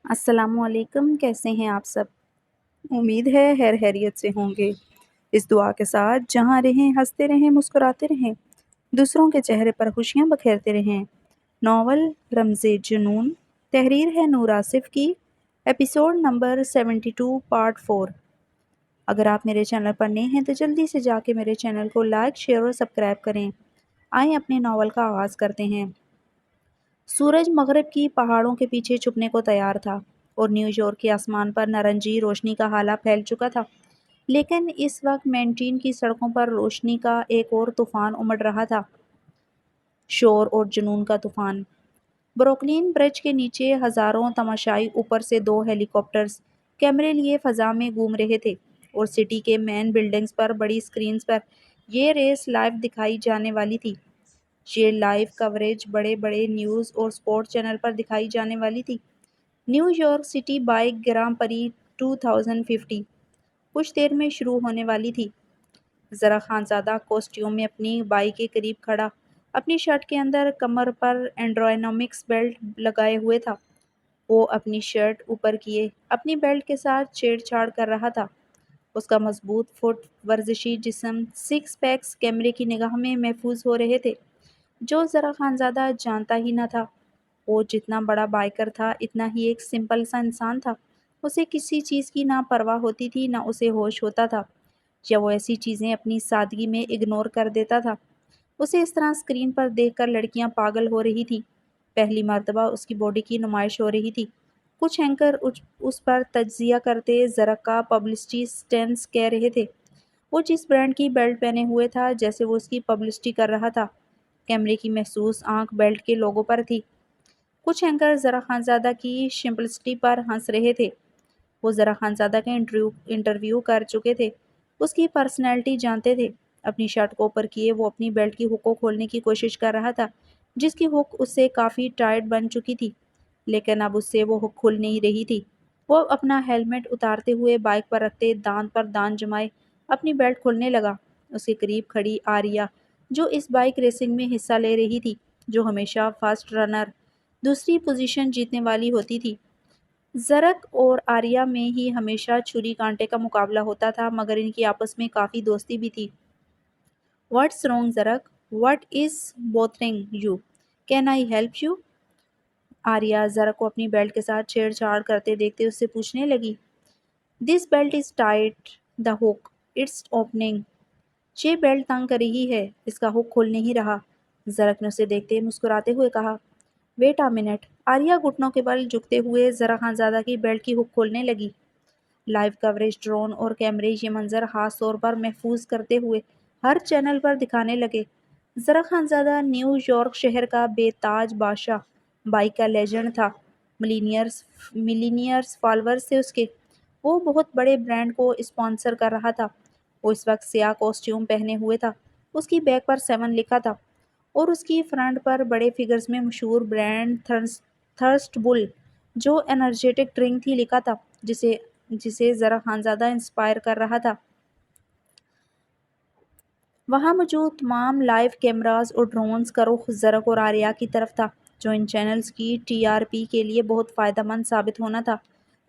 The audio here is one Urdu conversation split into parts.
السلام علیکم، کیسے ہیں آپ سب؟ امید ہے خیر خیریت سے ہوں گے۔ اس دعا کے ساتھ جہاں رہیں ہنستے رہیں مسکراتے رہیں، دوسروں کے چہرے پر خوشیاں بکھیرتے رہیں۔ ناول رمز جنون، تحریر ہے نور آصف کی، ایپیسوڈ نمبر 72 پارٹ 4۔ اگر آپ میرے چینل پر نئے ہیں تو جلدی سے جا کے میرے چینل کو لائک، شیئر اور سبسکرائب کریں۔ آئیں اپنے ناول کا آغاز کرتے ہیں۔ سورج مغرب کی پہاڑوں کے پیچھے چھپنے کو تیار تھا اور نیو یارک کے آسمان پر نارنجی روشنی کا ہالہ پھیل چکا تھا، لیکن اس وقت مینٹین کی سڑکوں پر روشنی کا ایک اور طوفان امڑ رہا تھا، شور اور جنون کا طوفان۔ بروکلین برج کے نیچے ہزاروں تماشائی اوپر سے 2 ہیلی کاپٹرز کیمرے لیے فضا میں گھوم رہے تھے اور سٹی کے مین بلڈنگز پر بڑی اسکرینز پر یہ ریس لائیو دکھائی جانے والی تھی۔ یہ لائیو کوریج بڑے بڑے نیوز اور سپورٹ چینل پر دکھائی جانے والی تھی۔ نیو یارک سٹی بائیک گراں پری 2050 کچھ دیر میں شروع ہونے والی تھی۔ ذرا خانزادہ کوسٹیوم میں اپنی بائیک کے قریب کھڑا، اپنی شرٹ کے اندر کمر پر اینڈرائنامکس بیلٹ لگائے ہوئے تھا۔ وہ اپنی شرٹ اوپر کیے اپنی بیلٹ کے ساتھ چھیڑ چھاڑ کر رہا تھا۔ اس کا مضبوط فٹ ورزشی جسم، سکس پیکس کیمرے کی نگاہ میں محفوظ ہو رہے تھے۔ جو ذرا خانزادہ جانتا ہی نہ تھا، وہ جتنا بڑا بائیکر تھا اتنا ہی ایک سمپل سا انسان تھا۔ اسے کسی چیز کی نہ پرواہ ہوتی تھی، نہ اسے ہوش ہوتا تھا، یا وہ ایسی چیزیں اپنی سادگی میں اگنور کر دیتا تھا۔ اسے اس طرح اسکرین پر دیکھ کر لڑکیاں پاگل ہو رہی تھیں۔ پہلی مرتبہ اس کی باڈی کی نمائش ہو رہی تھی۔ کچھ اینکر اس پر تجزیہ کرتے زرک کا پبلسٹی سٹنٹس کہہ رہے تھے۔ وہ جس برانڈ کی بیلٹ پہنے ہوئے تھا جیسے وہ اس کی پبلسٹی کر رہا تھا۔ کیمرے کی محسوس آنکھ بیلٹ کے لوگو پر تھی۔ کچھ اینکر ذرا خانزادہ کی سمپلسٹی پر ہنس رہے تھے۔ وہ ذرا خانزادہ کا انٹرویو کر چکے تھے، اس کی پرسنالٹی جانتے تھے۔ اپنی شرٹ کو اوپر کیے وہ اپنی بیلٹ کی ہک کو کھولنے کی کوشش کر رہا تھا، جس کی ہک اس سے کافی ٹائٹ بن چکی تھی، لیکن اب اس سے وہ ہک کھل نہیں رہی تھی۔ وہ اپنا ہیلمٹ اتارتے ہوئے بائک پر رکھتے دانت پر دانت جمائے اپنی بیلٹ کھولنے لگا۔ اس کے قریب کھڑی آریہ، جو اس بائک ریسنگ میں حصہ لے رہی تھی، جو ہمیشہ فرسٹ رنر، دوسری پوزیشن جیتنے والی ہوتی تھی۔ زرک اور آریہ میں ہی ہمیشہ چھری کانٹے کا مقابلہ ہوتا تھا، مگر ان کی آپس میں کافی دوستی بھی تھی۔ "What's wrong, زرک؟ What is bothering you? Can I help you?" Arya زرک کو اپنی بیلٹ کے ساتھ چھیڑ چھاڑ کرتے دیکھتے اس سے پوچھنے لگی۔ "This belt is tight. The hook. It's opening." یہ بیلٹ تنگ کر رہی ہے، اس کا ہک کھل نہیں رہا۔ زرک نے اسے دیکھتے مسکراتے ہوئے کہا۔ "Wait a minute." آریہ گھٹنوں کے بل جھکتے ہوئے ذرا خانزادہ کی بیلٹ کی ہک کھولنے لگی۔ لائیو کوریج ڈرون اور کیمرے یہ منظر خاص طور پر محفوظ کرتے ہوئے ہر چینل پر دکھانے لگے۔ ذرا خانزادہ نیو یارک شہر کا بے تاج بادشاہ، بائیک کا لیجنڈ تھا۔ ملینئرز فالورز تھے اس کے۔ وہ بہت بڑے برانڈ کو اسپانسر کر رہا تھا۔ وہ اس وقت سیاہ کاسٹیوم پہنے ہوئے تھا۔ اس کی بیک پر 7 لکھا تھا اور اس کی فرنٹ پر بڑے فگرز میں مشہور برانڈ تھرسٹ بل، جو انرجیٹک ڈرنک تھی، لکھا تھا، جسے ذرا خانزادہ انسپائر کر رہا تھا۔ وہاں موجود تمام لائیو کیمراز اور ڈرونز کا رخ زرک اور آریہ کی طرف تھا، جو ان چینلز کی TRP کے لیے بہت فائدہ مند ثابت ہونا تھا۔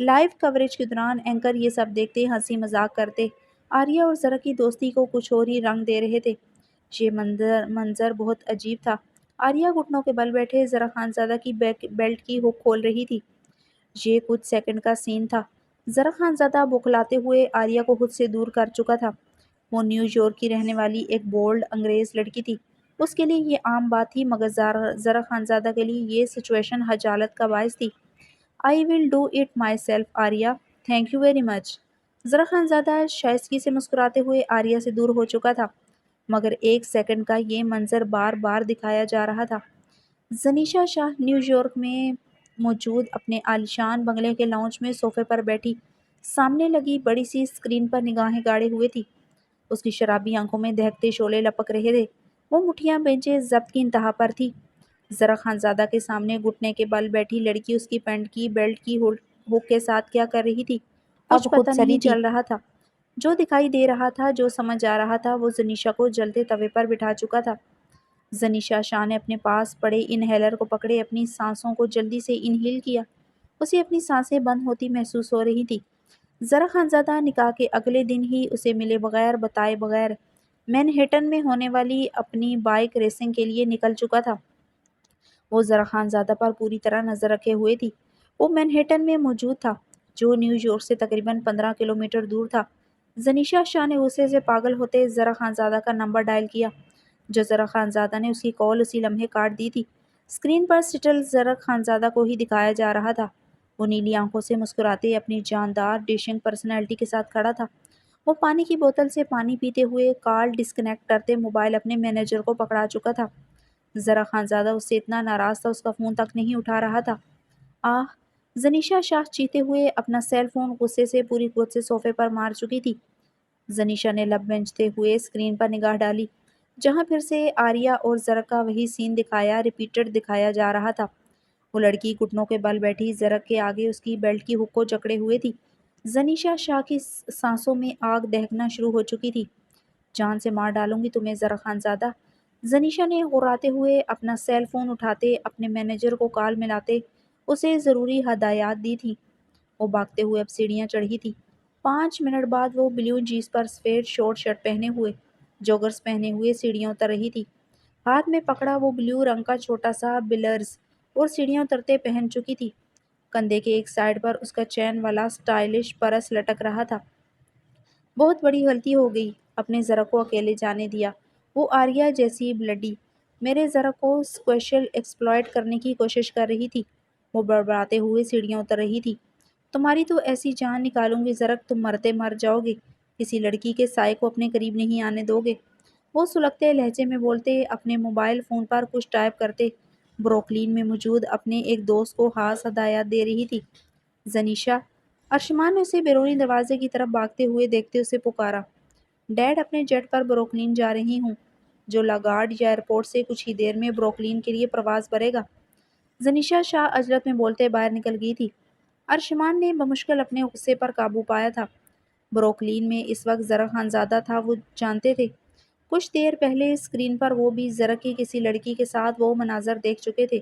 لائیو کوریج کے دوران اینکر یہ سب دیکھتے ہنسی مذاق کرتے آریہ اور زرک کی دوستی کو کچھ اور ہی رنگ دے رہے تھے۔ یہ منظر بہت عجیب تھا۔ آریہ گھٹنوں کے بل بیٹھے ذرا خانزادہ کی بیلٹ کی ہک کھول رہی تھی۔ یہ کچھ سیکنڈ کا سین تھا۔ ذرا خانزادہ بوکھلاتے ہوئے آریہ کو خود سے دور کر چکا تھا۔ وہ نیو یارک کی رہنے والی ایک بولڈ انگریز لڑکی تھی۔ اس کے لیے یہ عام بات تھی، مگر ذرا خانزادہ کے لیے یہ سچویشن خجالت کا باعث تھی۔ "I will do it myself, Arya. Thank you very much." ذرا خانزادہ شائستگی سے مسکراتے ہوئے آریہ سے دور ہو چکا تھا، مگر ایک سیکنڈ کا یہ منظر بار بار دکھایا جا رہا تھا۔ زنیشا شاہ نیو یارک میں موجود اپنے عالیشان بنگلے کے لاؤنج میں صوفے پر بیٹھی سامنے لگی بڑی سی اسکرین پر نگاہیں گاڑے ہوئے تھی۔ اس کی شرابی آنکھوں میں دہکتے شعلے لپک رہے تھے۔ وہ مٹھیاں بھینجے ضبط کی انتہا پر تھی۔ ذرا خانزادہ کے سامنے گھٹنے کے بل بیٹھی لڑکی اس کی پینٹ کی بیلٹ کی ہک کے ساتھ کیا کر رہی تھی، کچھ پتہ نہیں چل رہا تھا۔ جو دکھائی دے رہا تھا، جو سمجھ آ رہا تھا، وہ زنیشا کو جلتے توے پر بٹھا چکا تھا۔ زنیشا شاہ نے اپنے پاس پڑے انہیلر کو پکڑے اپنی سانسوں کو جلدی سے انہیل کیا۔ اسے اپنی سانسیں بند ہوتی محسوس ہو رہی تھی۔ ذرا خانزادہ نکاح کے اگلے دن ہی اسے ملے بغیر بتائے بغیر مینہٹن میں ہونے والی اپنی بائیک ریسنگ کے لیے نکل چکا تھا۔ وہ ذرا خانزادہ پر پوری طرح نظر رکھے ہوئے تھی۔ وہ مینہٹن میں موجود تھا، جو نیو یارک سے تقریباً 15 کلومیٹر دور تھا۔ زنیشا شاہ نے غصے سے پاگل ہوتے ذرا خانزادہ کا نمبر ڈائل کیا۔ جو ذرا خانزادہ نے اس کی کال اسی لمحے کاٹ دی تھی۔ اسکرین پر سٹل ذرا خانزادہ کو ہی دکھایا جا رہا تھا۔ وہ نیلی آنکھوں سے مسکراتے اپنی جاندار ڈیشنگ پرسنالٹی کے ساتھ کھڑا تھا۔ وہ پانی کی بوتل سے پانی پیتے ہوئے کال ڈسکنیکٹ کرتے موبائل اپنے مینیجر کو پکڑا چکا تھا۔ ذرا خانزادہ اس سے اتنا ناراض تھا اس کا فون تک نہیں اٹھا رہا تھا۔ آہ! زنیشا شاہ چیختے ہوئے اپنا سیل فون غصے سے پوری قوت سے صوفے پر مار چکی تھی۔ زنیشا نے لب بھینچتے ہوئے اسکرین پر نگاہ ڈالی، جہاں پھر سے آریہ اور زرق کا وہی سین ریپیٹڈ دکھایا جا رہا تھا۔ وہ لڑکی گھٹنوں کے بل بیٹھی زرق کے آگے اس کی بیلٹ کی ہک کو جکڑے ہوئے تھی۔ زنیشا شاہ کی سانسوں میں آگ دہکنا شروع ہو چکی تھی۔ جان سے مار ڈالوں گی تمہیں ذرا خانزادہ، زنیشا نے غراتے ہوئے اپنا سیل فون اٹھاتے اپنے مینیجر کو کال ملاتے اسے ضروری ہدایات دی تھی۔ وہ بھاگتے ہوئے اب سیڑھیاں چڑھی تھی۔ 5 منٹ بعد وہ بلیو جینس پر سفید شارٹ شرٹ پہنے ہوئے، جوگرز پہنے ہوئے سیڑھیاں اتر رہی تھی۔ ہاتھ میں پکڑا وہ بلیو رنگ کا چھوٹا سا بلیرز اور سیڑھیاں اترتے پہن چکی تھی۔ کندھے کے ایک سائڈ پر اس کا چین والا اسٹائلش پرس لٹک رہا تھا۔ بہت بڑی غلطی ہو گئی، اپنے ذرا کو اکیلے جانے دیا۔ وہ آریہ جیسی بلڈی میرے ذرا کو اسکویشل ایکسپلائٹ کرنے کی کوشش کر رہی تھی۔ وہ بڑبڑاتے ہوئے سیڑھیاں اتر رہی تھی۔ تمہاری تو ایسی جان نکالوں گی زرق، تم مرتے مر جاؤ گے، کسی لڑکی کے سائے کو اپنے قریب نہیں آنے دو گے۔ وہ سلگتے لہجے میں بولتے اپنے موبائل فون پر کچھ ٹائپ کرتے بروکلین میں موجود اپنے ایک دوست کو خاص ہدایات دے رہی تھی۔ زنیشا! ارشمان نے اسے بیرونی دروازے کی طرف بھاگتے ہوئے دیکھتے اسے پکارا۔ ڈیڈ اپنے جیٹ پر بروکلین جا رہی ہوں، جو لاگارڈ ایئرپورٹ سے کچھ ہی دیر میں بروکلین کے لیے پرواز بھرے گا۔ زنیشا شاہ عجلت میں بولتے باہر نکل گئی تھی۔ ارشمان نے بمشکل اپنے غصے پر قابو پایا تھا۔ بروکلین میں اس وقت ذرا خانزادہ تھا، وہ جانتے تھے۔ کچھ دیر پہلے اسکرین پر وہ بھی ذرا کی کسی لڑکی کے ساتھ وہ مناظر دیکھ چکے تھے۔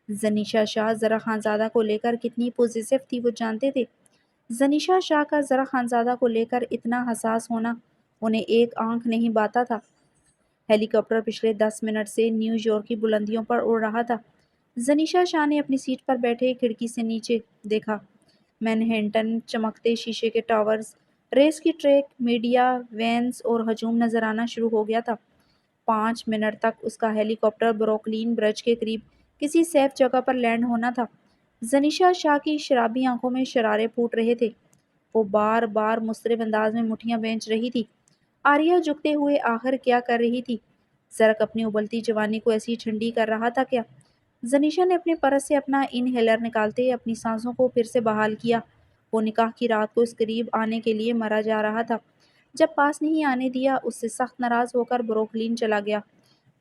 زنیشا شاہ ذرا خانزادہ کو لے کر کتنی پوزیسو تھی وہ جانتے تھے۔ زنیشا شاہ کا ذرا خانزادہ کو لے کر اتنا حساس ہونا انہیں ایک آنکھ نہیں باتا تھا۔ ہیلی کاپٹر پچھلے 10 منٹ سے نیو یارک کی بلندیوں پر اڑ رہا تھا۔ زنیشا شاہ نے اپنی سیٹ پر بیٹھے کھڑکی سے نیچے دیکھا۔ مینہٹن، چمکتے شیشے کے ٹاورز، ریس کی ٹریک، میڈیا وینز اور ہجوم نظر آنا شروع ہو گیا تھا۔ 5 منٹ تک اس کا ہیلی کاپٹر بروکلین برج کے قریب کسی سیف جگہ پر لینڈ ہونا تھا۔ زنیشا شاہ کی شرابی آنکھوں میں شرارے پھوٹ رہے تھے۔ وہ بار بار مضطرب انداز میں مٹھیاں بھینچ رہی تھی۔ آریہ جھکتے ہوئے آخر کیا کر رہی تھی؟ زرق اپنی ابلتی جوانی کو ایسی ٹھنڈی کر رہا تھا کیا؟ زنیشا نے اپنے پرس سے اپنا انہیلر نکالتے اپنی سانسوں کو پھر سے بحال کیا۔ وہ نکاح کی رات کو اس قریب آنے کے لیے مرا جا رہا تھا۔ جب پاس نہیں آنے دیا، اس سے سخت ناراض ہو کر بروکلین چلا گیا۔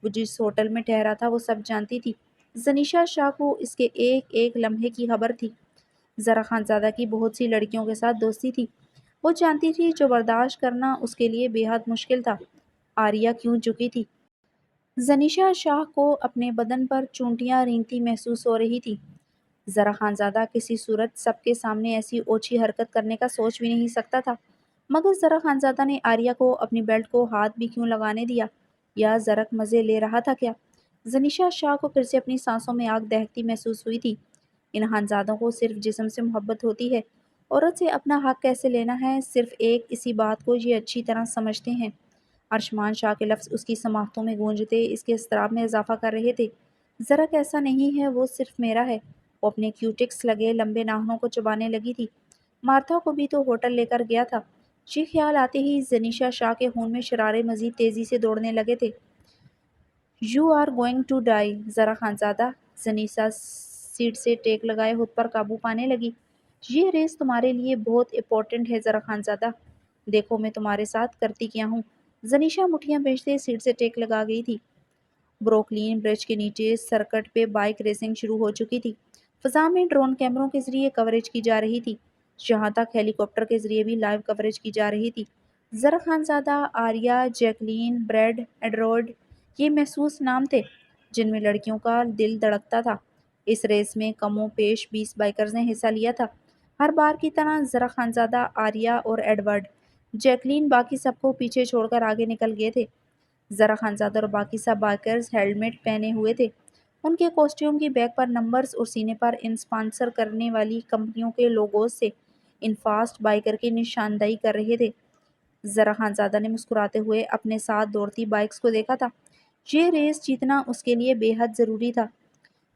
وہ جس ہوٹل میں ٹھہرا تھا وہ سب جانتی تھی۔ زنیشا شاہ کو اس کے ایک ایک لمحے کی خبر تھی۔ ذرا خانزادہ کی بہت سی لڑکیوں کے ساتھ دوستی تھی۔ وہ جانتی تھی جو برداشت کرنا اس کے لیے بے حد مشکل تھا۔ آریہ کیوں جھکی تھی؟ زنیشا شاہ کو اپنے بدن پر چونٹیاں رینگتی محسوس ہو رہی تھی۔ ذرا خانزادہ کسی صورت سب کے سامنے ایسی اوچھی حرکت کرنے کا سوچ بھی نہیں سکتا تھا، مگر ذرا خانزادہ نے آریہ کو اپنی بیلٹ کو ہاتھ بھی کیوں لگانے دیا؟ یا زرق مزے لے رہا تھا کیا؟ زنیشا شاہ کو پھر سے اپنی سانسوں میں آگ دہکتی محسوس ہوئی تھی۔ ان خانزادوں کو صرف جسم سے محبت ہوتی ہے، عورت سے اپنا حق کیسے لینا ہے، صرف ایک اسی بات کو یہ اچھی طرح سمجھتے ہیں۔ ارشمان شاہ کے لفظ اس کی سماعتوں میں گونجتے اس کے اضطراب میں اضافہ کر رہے تھے۔ زرق ایسا نہیں ہے، وہ صرف میرا ہے۔ وہ اپنے کیوٹکس لگے لمبے ناخنوں کو چبانے لگی تھی۔ مارتھا کو بھی تو ہوٹل لے کر گیا تھا۔ یہ خیال آتے ہی زنیشا شاہ کے خون میں شرارے مزید تیزی سے دوڑنے لگے تھے۔ You are going to die Zara Khanzada, زنیشا set سے ٹیک لگائے خود پر قابو پانے لگی۔ یہ ریس تمہارے لیے بہت امپورٹنٹ ہے ذرا خانزادہ، دیکھو میں تمہارے ساتھ کرتی کیا ہوں۔ زنیشا مٹھیاں بھیجتے سیٹ سے ٹیک لگا گئی تھی۔ بروکلین برج کے نیچے سرکٹ پہ بائیک ریسنگ شروع ہو چکی تھی۔ فضا میں ڈرون کیمروں کے ذریعے کوریج کی جا رہی تھی، جہاں تک ہیلی کاپٹر کے ذریعے بھی لائیو کوریج کی جا رہی تھی۔ Zara Khanzada, Aarya, Jacqueline, Brad, Edward, یہ محسوس نام تھے جن میں لڑکیوں کا دل دھڑکتا تھا۔ اس ریس میں کم و بیش 20 بائکرز نے حصہ لیا تھا۔ ہر بار کی طرح ذرا خانزادہ، آریہ اور ایڈورڈ جیکلین باقی سب کو پیچھے چھوڑ کر آگے نکل گئے تھے۔ ذرا خانزادہ اور باقی سب بائکرز ہیلمٹ پہنے ہوئے تھے۔ ان کے کاسٹیوم کی بیک پر نمبرز اور سینے پر ان اسپانسر کرنے والی کمپنیوں کے لوگوز سے ان فاسٹ بائکر کی نشاندہی کر رہے تھے۔ ذرا خانزادہ نے مسکراتے ہوئے اپنے ساتھ دوڑتی بائکس کو دیکھا تھا۔ یہ ریس جیتنا اس کے لیے بے حد ضروری تھا۔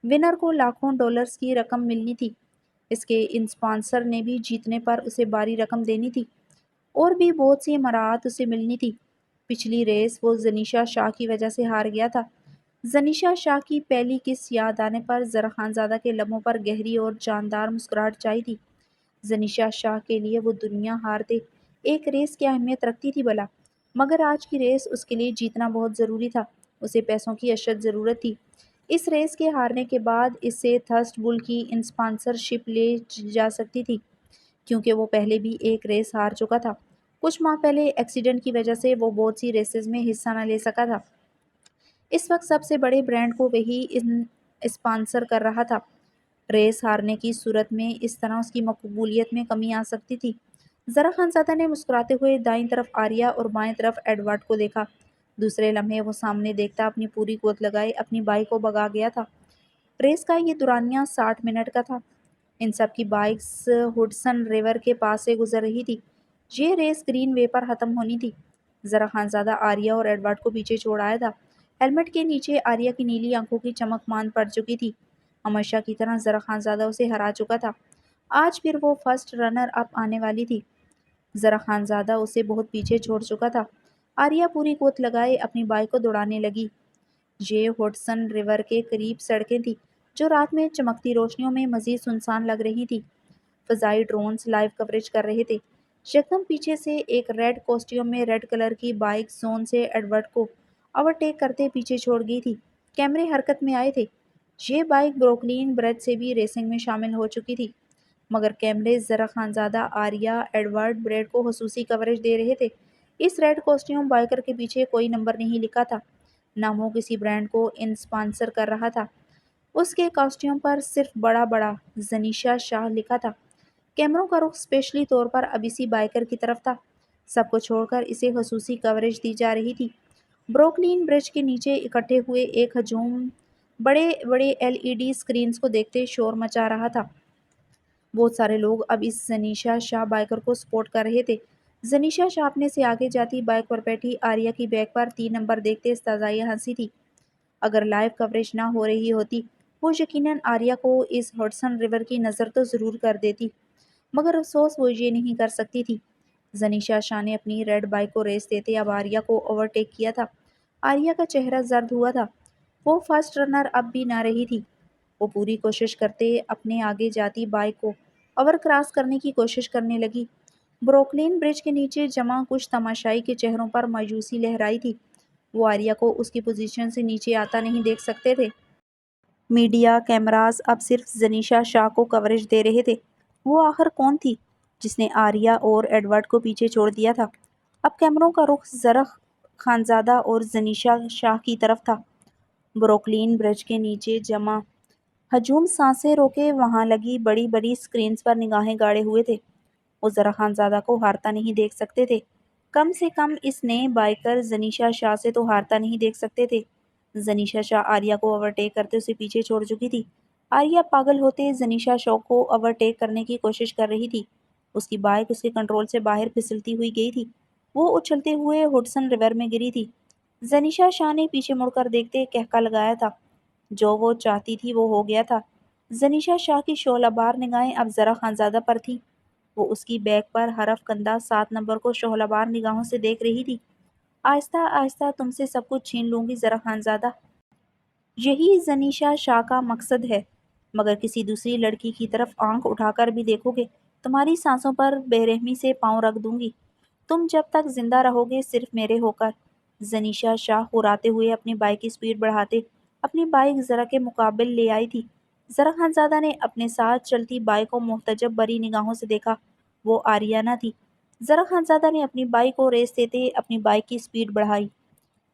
ونر کو لاکھوں ڈالرز کی رقم ملنی تھی۔ اس کے اسپانسر نے بھی جیتنے پر اسے بھاری رقم دینی تھی اور بھی بہت سی مراعات اسے ملنی تھی۔ پچھلی ریس وہ زنیشا شاہ کی وجہ سے ہار گیا تھا۔ زنیشا شاہ کی پہلی کس یاد آنے پر ذرا خانزادہ کے لبوں پر گہری اور جاندار مسکراہٹ چھائی تھی۔ زنیشا شاہ کے لیے وہ دنیا ہار دے ایک ریس کی اہمیت رکھتی تھی بھلا، مگر آج کی ریس اس کے لیے جیتنا بہت ضروری تھا۔ اسے پیسوں کی اشد ضرورت تھی۔ اس ریس کے ہارنے کے بعد اس سے تھرسٹ بل کی اسپانسر شپ لے جا سکتی تھی، کیونکہ وہ پہلے بھی ایک ریس ہار چکا تھا۔ کچھ ماہ پہلے ایکسیڈنٹ کی وجہ سے وہ بہت سی ریسز میں حصہ نہ لے سکا تھا۔ اس وقت سب سے بڑے برانڈ کو وہی اسپانسر کر رہا تھا۔ ریس ہارنے کی صورت میں اس طرح اس کی مقبولیت میں کمی آ سکتی تھی۔ ذرا خانزادہ نے مسکراتے ہوئے دائیں طرف آریہ اور بائیں طرف ایڈورڈ کو دیکھا۔ دوسرے لمحے وہ سامنے دیکھتا اپنی پوری قوت لگائے اپنی بائک کو بھگا گیا تھا۔ ریس کا یہ دورانیہ 60 منٹ کا تھا۔ ان سب کی بائکس ہڈسن ریور کے پاس سے گزر رہی تھی۔ یہ ریس گرین وے پر ختم ہونی تھی۔ ذرا خانزادہ آریہ اور ایڈورڈ کو پیچھے چھوڑ آیا تھا۔ ہیلمٹ کے نیچے آریہ کی نیلی آنکھوں کی چمک مان پڑ چکی تھی۔ ہمیشہ کی طرح ذرا خانزادہ اسے ہرا چکا تھا۔ آج پھر وہ فرسٹ رنر اپ آنے والی تھی۔ ذرا خانزادہ اسے بہت پیچھے چھوڑ چکا تھا۔ آریہ پوری قوت لگائے اپنی بائک کو دوڑانے لگی۔ یہ ہڈسن ریور کے قریب سڑکیں تھیں جو رات میں چمکتی روشنیوں میں مزید سنسان لگ رہی تھی۔ فضائی ڈرونز لائیو کوریج کر رہے تھے۔ یکدم پیچھے سے ایک ریڈ کاسٹیوم میں ریڈ کلر کی بائک زون سے ایڈورڈ کو اوورٹیک کرتے پیچھے چھوڑ گئی تھی۔ کیمرے حرکت میں آئے تھے۔ یہ بائک بروکلین برج سے بھی ریسنگ میں شامل ہو چکی تھی، مگر کیمرے ذرا خانزادہ، آریہ، ایڈورڈ بریڈ کو خصوصی کوریج دے رہے تھے۔ اس ریڈ کاسٹیوم بائکر کے پیچھے کوئی نمبر نہیں لکھا تھا، نہ وہ کسی برانڈ کو اسپانسر کر رہا تھا۔ اس کے کاسٹیوم پر صرف بڑا بڑا زنیشا شاہ لکھا تھا۔ کیمروں کا رخ اسپیشلی طور پر اب اسی بائکر کی طرف تھا۔ سب کو چھوڑ کر اسے خصوصی کوریج دی جا رہی تھی۔ بروکلین برج کے نیچے اکٹھے ہوئے ایک ہجوم بڑے بڑے LED اسکرینز کو دیکھتے شور مچا رہا تھا۔ بہت سارے لوگ اب اس زنیشا شاہ بائکر کو سپورٹ کر رہے تھے۔ زنیشا شاہ اپنے سے آگے جاتی بائک پر بیٹھی آریہ کی بیک پر 3 نمبر دیکھتے استحزائیہ ہنسی تھی۔ اگر لائیو کوریج نہ ہو رہی ہوتی، وہ یقیناً آریہ کو اس ہڈسن ریور کی نظر تو ضرور کر دیتی، مگر افسوس وہ یہ نہیں کر سکتی تھی۔ زنیشا شاہ نے اپنی ریڈ بائک کو ریس دیتے اب آریہ کو اوورٹیک کیا تھا۔ آریہ کا چہرہ زرد ہوا تھا۔ وہ فرسٹ رنر اب بھی نہ رہی تھی۔ وہ پوری کوشش کرتے اپنے آگے جاتی بائک کو اوور کراس کرنے کی کوشش کرنے لگی۔ بروکلین برج کے نیچے جمع کچھ تماشائی کے چہروں پر مایوسی لہرائی تھی۔ وہ آریہ کو اس کی پوزیشن سے نیچے آتا نہیں دیکھ سکتے تھے۔ میڈیا کیمراز اب صرف زنیشا شاہ کو کوریج دے رہے تھے۔ وہ آخر کون تھی جس نے آریہ اور ایڈورڈ کو پیچھے چھوڑ دیا تھا؟ اب کیمروں کا رخ ذرا خانزادہ اور زنیشا شاہ کی طرف تھا۔ بروکلین برج کے نیچے جمع ہجوم سانسیں روکے وہاں لگی بڑی بڑی اسکرینز پر نگاہیں گاڑے ہوئے تھے۔ وہ ذرا خانزادہ کو ہارتا نہیں دیکھ سکتے تھے، کم سے کم اس نئے بائکر زنیشا شاہ سے تو ہارتا نہیں دیکھ سکتے تھے۔ زنیشا شاہ آریہ کو اوورٹیک کرتے اسے پیچھے چھوڑ چکی تھی۔ آریہ پاگل ہوتے زنیشا شاہ کو اوورٹیک کرنے کی کوشش کر رہی تھی۔ اس کی بائک اس کے کنٹرول سے باہر پھسلتی ہوئی گئی تھی۔ وہ اچھلتے ہوئے ہڈسن ریور میں گری تھی۔ زنیشا شاہ نے پیچھے مڑ کر دیکھتے کہکا لگایا تھا۔ جو وہ چاہتی تھی وہ ہو گیا تھا۔ زنیشا شاہ کی شعلہ بار نگاہیں اب ذرا خانزادہ پر تھیں۔ وہ اس کی بیک پر حرف کندہ 7 نمبر کو شعلہ بار نگاہوں سے دیکھ رہی تھی۔ آہستہ آہستہ تم سے سب کچھ چھین لوں گی ذرا خانزادہ۔ یہی زنیشا شاہ کا مقصد ہے، مگر کسی دوسری لڑکی کی طرف آنکھ اٹھا کر بھی دیکھو گے تمہاری سانسوں پر بے رحمی سے پاؤں رکھ دوں گی۔ تم جب تک زندہ رہو گے صرف میرے ہو کر۔ زنیشا شاہ ہراتے ہوئے اپنی بائک کی سپیڈ بڑھاتے اپنی بائک ذرا کے مقابل لے آئی تھی۔ ذرا خانزادہ نے اپنے ساتھ چلتی بائک کو محتجب بری نگاہوں سے دیکھا۔ وہ آریہ نہ تھی۔ ذرا خانزادہ نے اپنی بائک کو ریس دیتے اپنی بائک کی سپیڈ بڑھائی۔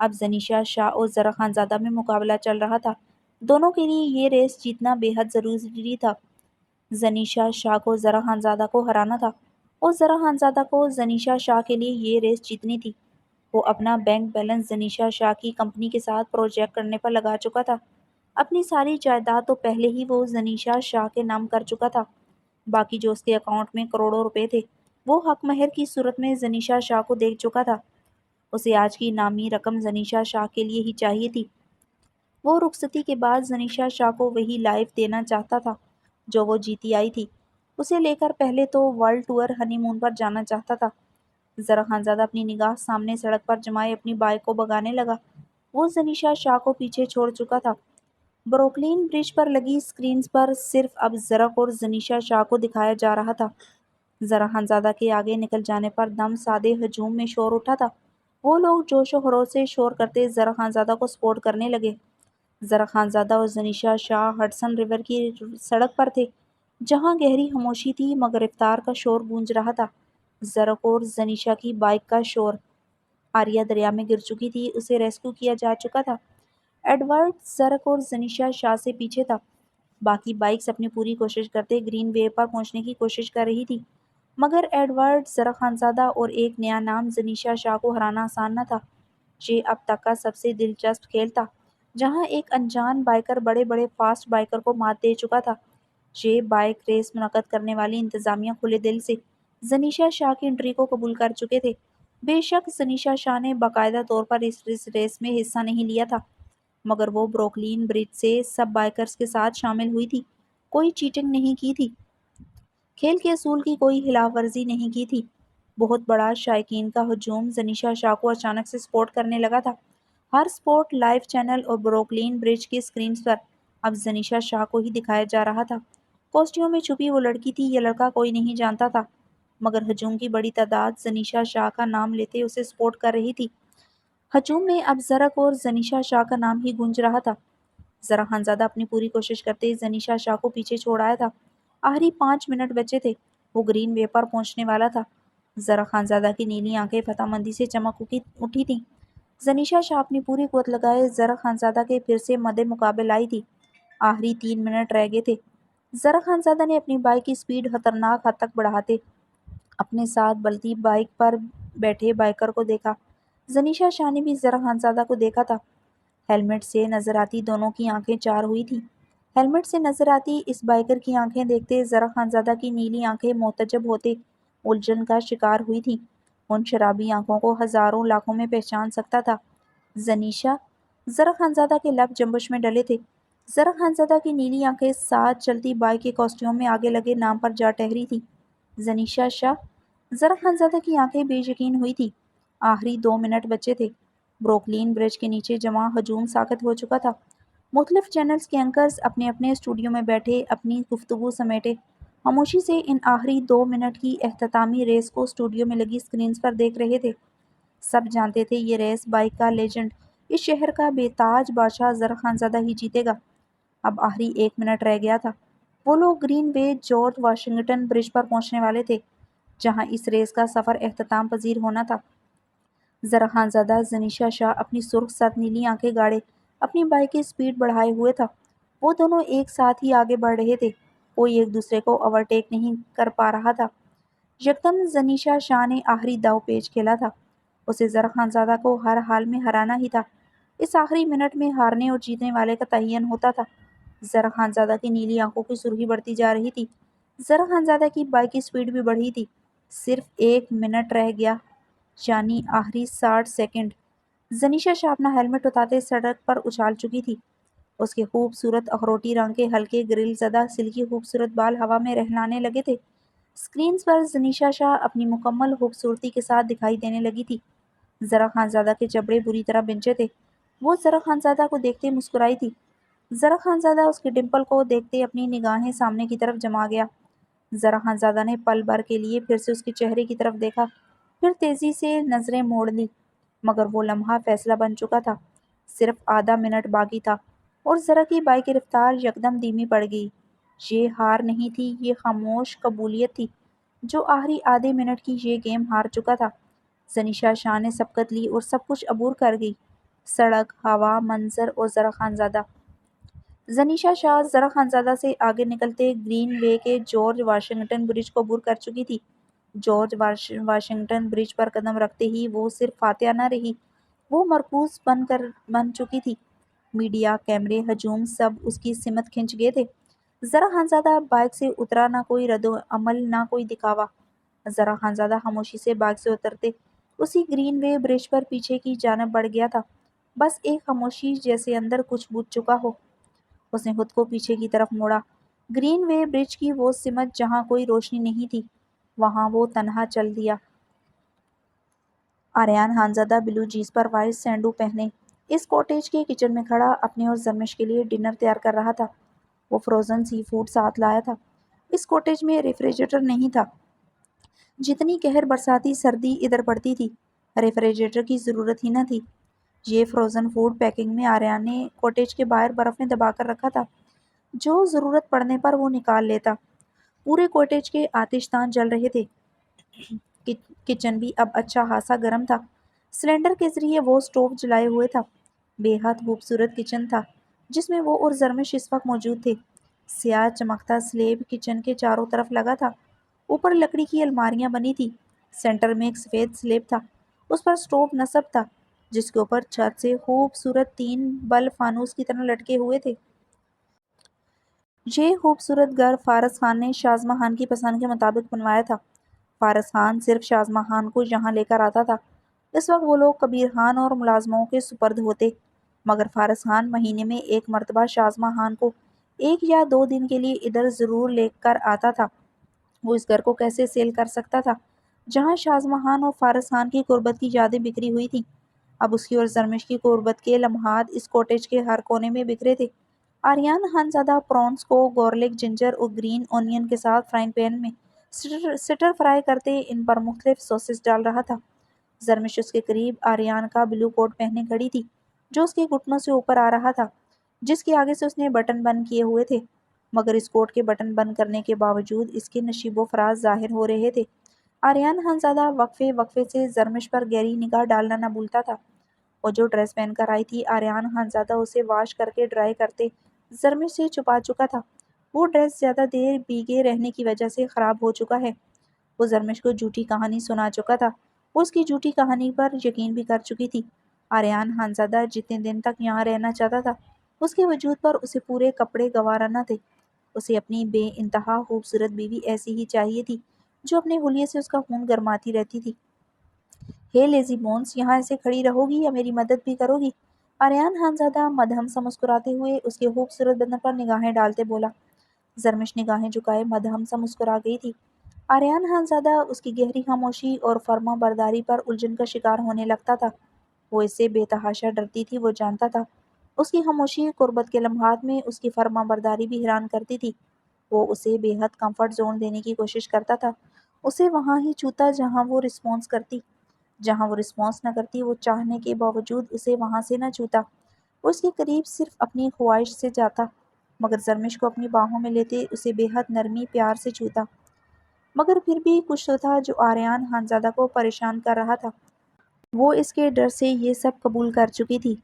اب زنیشا شاہ اور ذرا خانزادہ میں مقابلہ چل رہا تھا۔ دونوں کے لیے یہ ریس جیتنا بے حد ضروری تھا۔ زنیشا شاہ کو ذرا خانزادہ کو ہرانا تھا اور ذرا خانزادہ کو زنیشا شاہ کے لیے یہ ریس جیتنی تھی۔ وہ اپنا بینک بیلنس زنیشا شاہ کی کمپنی کے ساتھ پروجیکٹ کرنے پر لگا چکا تھا۔ اپنی ساری جائیداد تو پہلے ہی وہ زنیشا شاہ کے نام کر چکا تھا۔ باقی جو اس کے اکاؤنٹ میں کروڑوں روپے تھے وہ حق مہر کی صورت میں زنیشا شاہ کو دے چکا تھا۔ اسے آج کی نامی رقم زنیشا شاہ کے لیے ہی چاہیے تھی۔ وہ رخصتی کے بعد زنیشا شاہ کو وہی لائف دینا چاہتا تھا جو وہ جیتی آئی تھی۔ اسے لے کر پہلے تو ورلڈ ٹور ہنی مون پر جانا چاہتا تھا۔ ذرا خانزادہ اپنی نگاہ سامنے سڑک پر جمائے اپنی بائیک کو بگانے لگا۔ وہ زنیشا شاہ کو پیچھے چھوڑ چکا تھا۔ بروکلین برج پر لگی اسکرینز پر صرف اب زرق اور زنیشا شاہ کو دکھایا جا رہا تھا۔ ذرا خانزادہ کے آگے نکل جانے پر دم سادے ہجوم میں شور اٹھا تھا۔ وہ لوگ جوش و خروش سے شور کرتے ذرا خانزادہ کو سپورٹ کرنے لگے۔ ذرا خانزادہ اور زنیشا شاہ ہڈسن ریور کی سڑک پر تھے جہاں گہری خاموشی تھی مگر رفتار کا شور گونج رہا تھا۔ زرق اور زنیشا کی بائیک کا شور۔ آریہ دریا میں گر چکی تھی، اسے ریسکیو کیا جا چکا تھا۔ ایڈورڈ زرق اور زنیشا شاہ سے پیچھے تھا۔ باقی بائکس اپنی پوری کوشش کرتے گرین وے پر پہنچنے کی کوشش کر رہی تھی مگر ایڈورڈ ذرا خانزادہ اور ایک نیا نام زنیشا شاہ کو ہرانا آسان نہ تھا۔ یہ اب تک کا سب سے دلچسپ کھیل تھا جہاں ایک انجان بائیکر بڑے بڑے فاسٹ بائیکر کو مات دے چکا تھا۔ یہ بائیک ریس منعقد کرنے والی انتظامیہ کھلے دل سے زنیشا شاہ کی انٹری کو قبول کر چکے تھے۔ بے شک زنیشا شاہ نے باقاعدہ طور پر اس ریس میں حصہ نہیں لیا تھا مگر وہ بروکلین برج سے سب بائیکرز کے ساتھ شامل ہوئی تھی۔ کوئی چیٹنگ نہیں کی تھی، کھیل کے اصول کی کوئی خلاف ورزی نہیں کی تھی۔ بہت بڑا شائقین کا ہجوم زنیشا شاہ کو اچانک سے سپورٹ کرنے لگا تھا۔ ہر سپورٹ لائیو چینل اور بروکلین برج کی اسکرینز پر اب زنیشا شاہ کو ہی دکھایا جا رہا تھا۔ کوسٹیوم میں چھپی وہ لڑکی تھی یا لڑکا کوئی نہیں جانتا تھا مگر ہجوم کی بڑی تعداد زنیشا شاہ کا نام لیتے اسے سپورٹ کر رہی تھی۔ ہجوم میں اب زرق اور زنیشا شاہ کا نام ہی گونج رہا تھا۔ ذرا خانزادہ اپنی پوری کوشش کرتے زنیشا شاہ کو پیچھے چھوڑ آیا تھا۔ آخری 5 منٹ بچے تھے، وہ گرین وے پر پہنچنے والا تھا۔ ذرا خانزادہ کی نیلی آنکھیں فتح مندی سے چمک اٹھی تھیں۔ زنیشا شاہ اپنی پوری قوت لگائے ذرا خانزادہ کے پھر سے مد مقابل آئی تھی۔ آخری 3 منٹ رہ گئے تھے۔ ذرا خانزادہ نے اپنی بائک کی سپیڈ خطرناک حد تک بڑھاتے اپنے ساتھ بلتی بائک پر بیٹھے بائیکر کو دیکھا۔ زنیشا شاہ نے بھی ذرا خانزادہ کو دیکھا تھا۔ ہیلمٹ سے نظر آتی دونوں کی آنکھیں چار ہوئی تھیں۔ ہیلمٹ سے نظر آتی اس بائیکر کی آنکھیں دیکھتے ذرا خانزادہ کی نیلی آنکھیں محتجب ہوتے الجھن کا شکار ہوئی تھیں۔ ان شرابی آنکھوں کو ہزاروں لاکھوں میں پہچان سکتا تھا۔ زنیشا، ذرا خانزادہ کے لب جنبش میں ڈلے تھے۔ ذرا خانزادہ کی نیلی آنکھیں ساتھ چلتی بائک کے کاسٹیوم میں آگے لگے نام پر جا ٹھہری تھی۔ زنیشا شاہ، ذرا خانزادہ کی آنکھیں بے یقین ہوئی تھی۔ آخری 2 منٹ بچے تھے۔ بروکلین برج کے نیچے جمع ہجوم ساکت ہو چکا تھا۔ مختلف چینلز کے اینکرز اپنے اپنے اسٹوڈیو میں بیٹھے اپنی گفتگو سمیٹے خاموشی سے ان آخری 2 منٹ کی اختتامی ریس کو اسٹوڈیو میں لگی اسکرینز پر دیکھ رہے تھے۔ سب جانتے تھے یہ ریس بائک کا لیجنڈ، اس شہر کا بے تاج بادشاہ ذرا خانزادہ ہی جیتے گا۔ اب آخری 1 منٹ رہ گیا تھا۔ وہ لوگ گرین وے جارج واشنگٹن برج پر پہنچنے والے تھے جہاں اس ریس کا سفر اختتام پذیر ہونا تھا۔ ذرا خانزادہ زنیشا شاہ اپنی سرخ سرخ نیلی آنکھیں گاڑے اپنی بائک کی سپیڈ بڑھائے ہوئے تھا۔ وہ دونوں ایک ساتھ ہی آگے بڑھ رہے تھے، کوئی ایک دوسرے کو اوورٹیک نہیں کر پا رہا تھا۔ یکدم زنیشا شاہ نے آخری داؤ پیچ کھیلا تھا۔ اسے ذرا خانزادہ کو ہر حال میں ہرانا ہی تھا۔ اس آخری منٹ میں ہارنے اور جیتنے والے کا تعین ہوتا تھا۔ ذرا خانزادہ کی نیلی آنکھوں کی سرخی بڑھتی جا رہی تھی۔ ذرا خانزادہ کی بائک کی سپیڈ بھی بڑھی تھی۔ صرف 1 منٹ رہ گیا، یعنی آخری 60 سیکنڈ۔ زنیشا شاہ اپنا ہیلمٹ اتارتے سڑک پر اچھال چکی تھی۔ اس کے خوبصورت اخروٹی رنگ کے ہلکے گرل زدہ سلکی خوبصورت بال ہوا میں رہلانے لگے تھے۔ اسکرینز پر زنیشا شاہ اپنی مکمل خوبصورتی کے ساتھ دکھائی دینے لگی تھی۔ ذرا خانزادہ کے جبڑے بری طرح بنچے تھے۔ وہ ذرا خانزادہ کو دیکھتے مسکرائی تھی۔ ذرا خانزادہ اس کے ڈمپل کو دیکھتے اپنی نگاہیں سامنے کی طرف جما گیا۔ ذرا خانزادہ نے پل بھر کے لیے پھر سے اس کے چہرے کی طرف دیکھا، پھر تیزی سے نظریں موڑ لی مگر وہ لمحہ فیصلہ بن چکا تھا۔ صرف آدھا منٹ باقی تھا اور ذرا کی بائک کی رفتار یکدم دھیمی پڑ گئی۔ یہ ہار نہیں تھی، یہ خاموش قبولیت تھی۔ جو آخری آدھے منٹ کی یہ گیم ہار چکا تھا۔ زنیشا شاہ نے سبقت لی اور سب کچھ عبور کر گئی، سڑک، ہوا، منظر اور ذرا خانزادہ۔ زنیشا شاہ ذرا خانزادہ سے آگے نکلتے گرین وے کے جارج واشنگٹن برج کو عبور کر چکی تھی۔ جارج واشنگٹن برج پر قدم رکھتے ہی وہ صرف فاتحہ نہ رہی، وہ مرکوز بن چکی تھی۔ میڈیا، کیمرے، ہجوم سب اس کی سمت کھنچ گئے تھے۔ ذرا خانزادہ بائک سے اترا، نہ کوئی رد عمل، نہ کوئی دکھاوا۔ ذرا خانزادہ خاموشی سے بائک سے اترتے اسی گرین وے برج پر پیچھے کی جانب بڑھ گیا تھا، بس ایک خاموشی جیسے اندر کچھ بوجھ چکا ہو۔ اس نے خود کو پیچھے کی طرف موڑا۔ گرین وے برج کی وہ سمت جہاں کوئی روشنی نہیں تھی، وہاں وہ تنہا چل دیا۔ آریان خانزادہ بلو جینس پر وائٹ سینڈو پہنے اس کوٹیج کے کچن میں کھڑا اپنے اور زرمش کے لیے ڈنر تیار کر رہا تھا۔ وہ فروزن سی فوڈ ساتھ لایا تھا۔ اس کوٹیج میں ریفریجریٹر نہیں تھا۔ جتنی قہر برساتی سردی ادھر پڑتی تھی، ریفریجریٹر کی ضرورت ہی نہ تھی۔ یہ فروزن فوڈ پیکنگ میں آریان نے کوٹیج کے باہر برف میں دبا کر رکھا تھا، جو ضرورت پڑنے پر وہ نکال لیتا۔ پورے کوٹیج کے آتش دان جل رہے تھے۔ کچن بھی اب اچھا خاصا گرم تھا۔ سلنڈر کے ذریعے وہ اسٹوو جلائے ہوئے تھا۔ بے حد خوبصورت کچن تھا جس میں وہ اور زرمش اس وقت موجود تھے۔ سیاہ چمکتا سلیب کچن کے چاروں طرف لگا تھا۔ اوپر لکڑی کی الماریاں بنی تھی۔ سینٹر میں ایک سفید سلیب تھا، اس پر اسٹوو نصب تھا جس کے اوپر چھت سے خوبصورت 3 بلب فانوس کی طرح لٹکے ہوئے تھے۔ یہ خوبصورت گھر فارس خان نے شازمہ خان کی پسند کے مطابق بنوایا تھا۔ فارس خان صرف شازمہ خان کو یہاں لے کر آتا تھا۔ اس وقت وہ لوگ کبیر خان اور ملازموں کے سپرد ہوتے، مگر فارس خان مہینے میں ایک مرتبہ شازمہ خان کو 1 یا 2 دن کے لیے ادھر ضرور لے کر آتا تھا۔ وہ اس گھر کو کیسے سیل کر سکتا تھا جہاں شازمہ خان اور فارس خان کی قربت کی یادیں بکھری ہوئی تھیں۔ اب اس کی اور زرمش کی قربت کے لمحات اس کوٹیج کے ہر کونے میں بکھرے تھے۔ آریان خانزادہ پرونس کو گارلک جنجر اور گرین اونین کے ساتھ فرائنگ پین میں سٹر فرائی کرتے ان پر مختلف سوسز ڈال رہا تھا۔ زرمش اس کے قریب آریان کا بلو کوٹ پہنے کھڑی تھی جو اس کے گھٹنوں سے اوپر آ رہا تھا، جس کے آگے سے اس نے بٹن بند کیے ہوئے تھے، مگر اس کوٹ کے بٹن بند کرنے کے باوجود اس کے نشیب و فراز ظاہر ہو رہے تھے۔ آریان خانزادہ وقفے وقفے سے زرمش پر گہری نگاہ ڈالنا نہ بھولتا تھا۔ وہ جو ڈریس پہن کر آئی تھی، آریان خانزادہ اسے واش کر کے ڈرائی کرتے زرمش سے چھپا چکا تھا۔ وہ ڈریس زیادہ دیر بھیگے رہنے کی وجہ سے خراب ہو چکا ہے۔ وہ زرمش کو جھوٹی کہانی سنا چکا تھا۔ وہ اس کی جھوٹی کہانی پر یقین بھی کر چکی تھی۔ آریان خانزادہ جتنے دن تک یہاں رہنا چاہتا تھا، اس کے وجود پر اسے پورے کپڑے گوارا نہ تھے۔ اسے اپنی بے انتہا خوبصورت بیوی ایسی ہی چاہیے تھی جو اپنے حلیے سے اس کا خون گرماتی رہتی تھی۔ ہے لیزی بونس، یہاں ایسے کھڑی رہو گی یا میری مدد بھی کرو گی؟ آریان خانزادہ مدھم سا مسکراتے ہوئے اس کے خوبصورت بدن پر نگاہیں ڈالتے بولا۔ زرمش نگاہیں جھکائے مدھم سا مسکرا گئی تھی۔ آریان خانزادہ اس کی گہری خاموشی اور فرما برداری پر الجھن کا شکار ہونے لگتا تھا۔ وہ اس سے بے تحاشا ڈرتی تھی۔ وہ جانتا تھا اس کی خاموشی قربت کے لمحات میں اس کی فرما برداری بھی حیران کرتی تھی۔ وہ اسے بے حد کمفرٹ زون دینے کی کوشش کرتا تھا، اسے وہاں ہی چھوتا جہاں وہ رسپانس کرتی۔ جہاں وہ رسپانس نہ کرتی، وہ چاہنے کے باوجود اسے وہاں سے نہ چھوتا۔ وہ اس کے قریب صرف اپنی خواہش سے جاتا، مگر زرمش کو اپنی باہوں میں لیتے اسے بے حد نرمی پیار سے چھوتا۔ مگر پھر بھی کچھ تو تھا جو آریان خانزادہ کو پریشان کر رہا تھا۔ وہ اس کے ڈر سے یہ سب قبول کر چکی تھی۔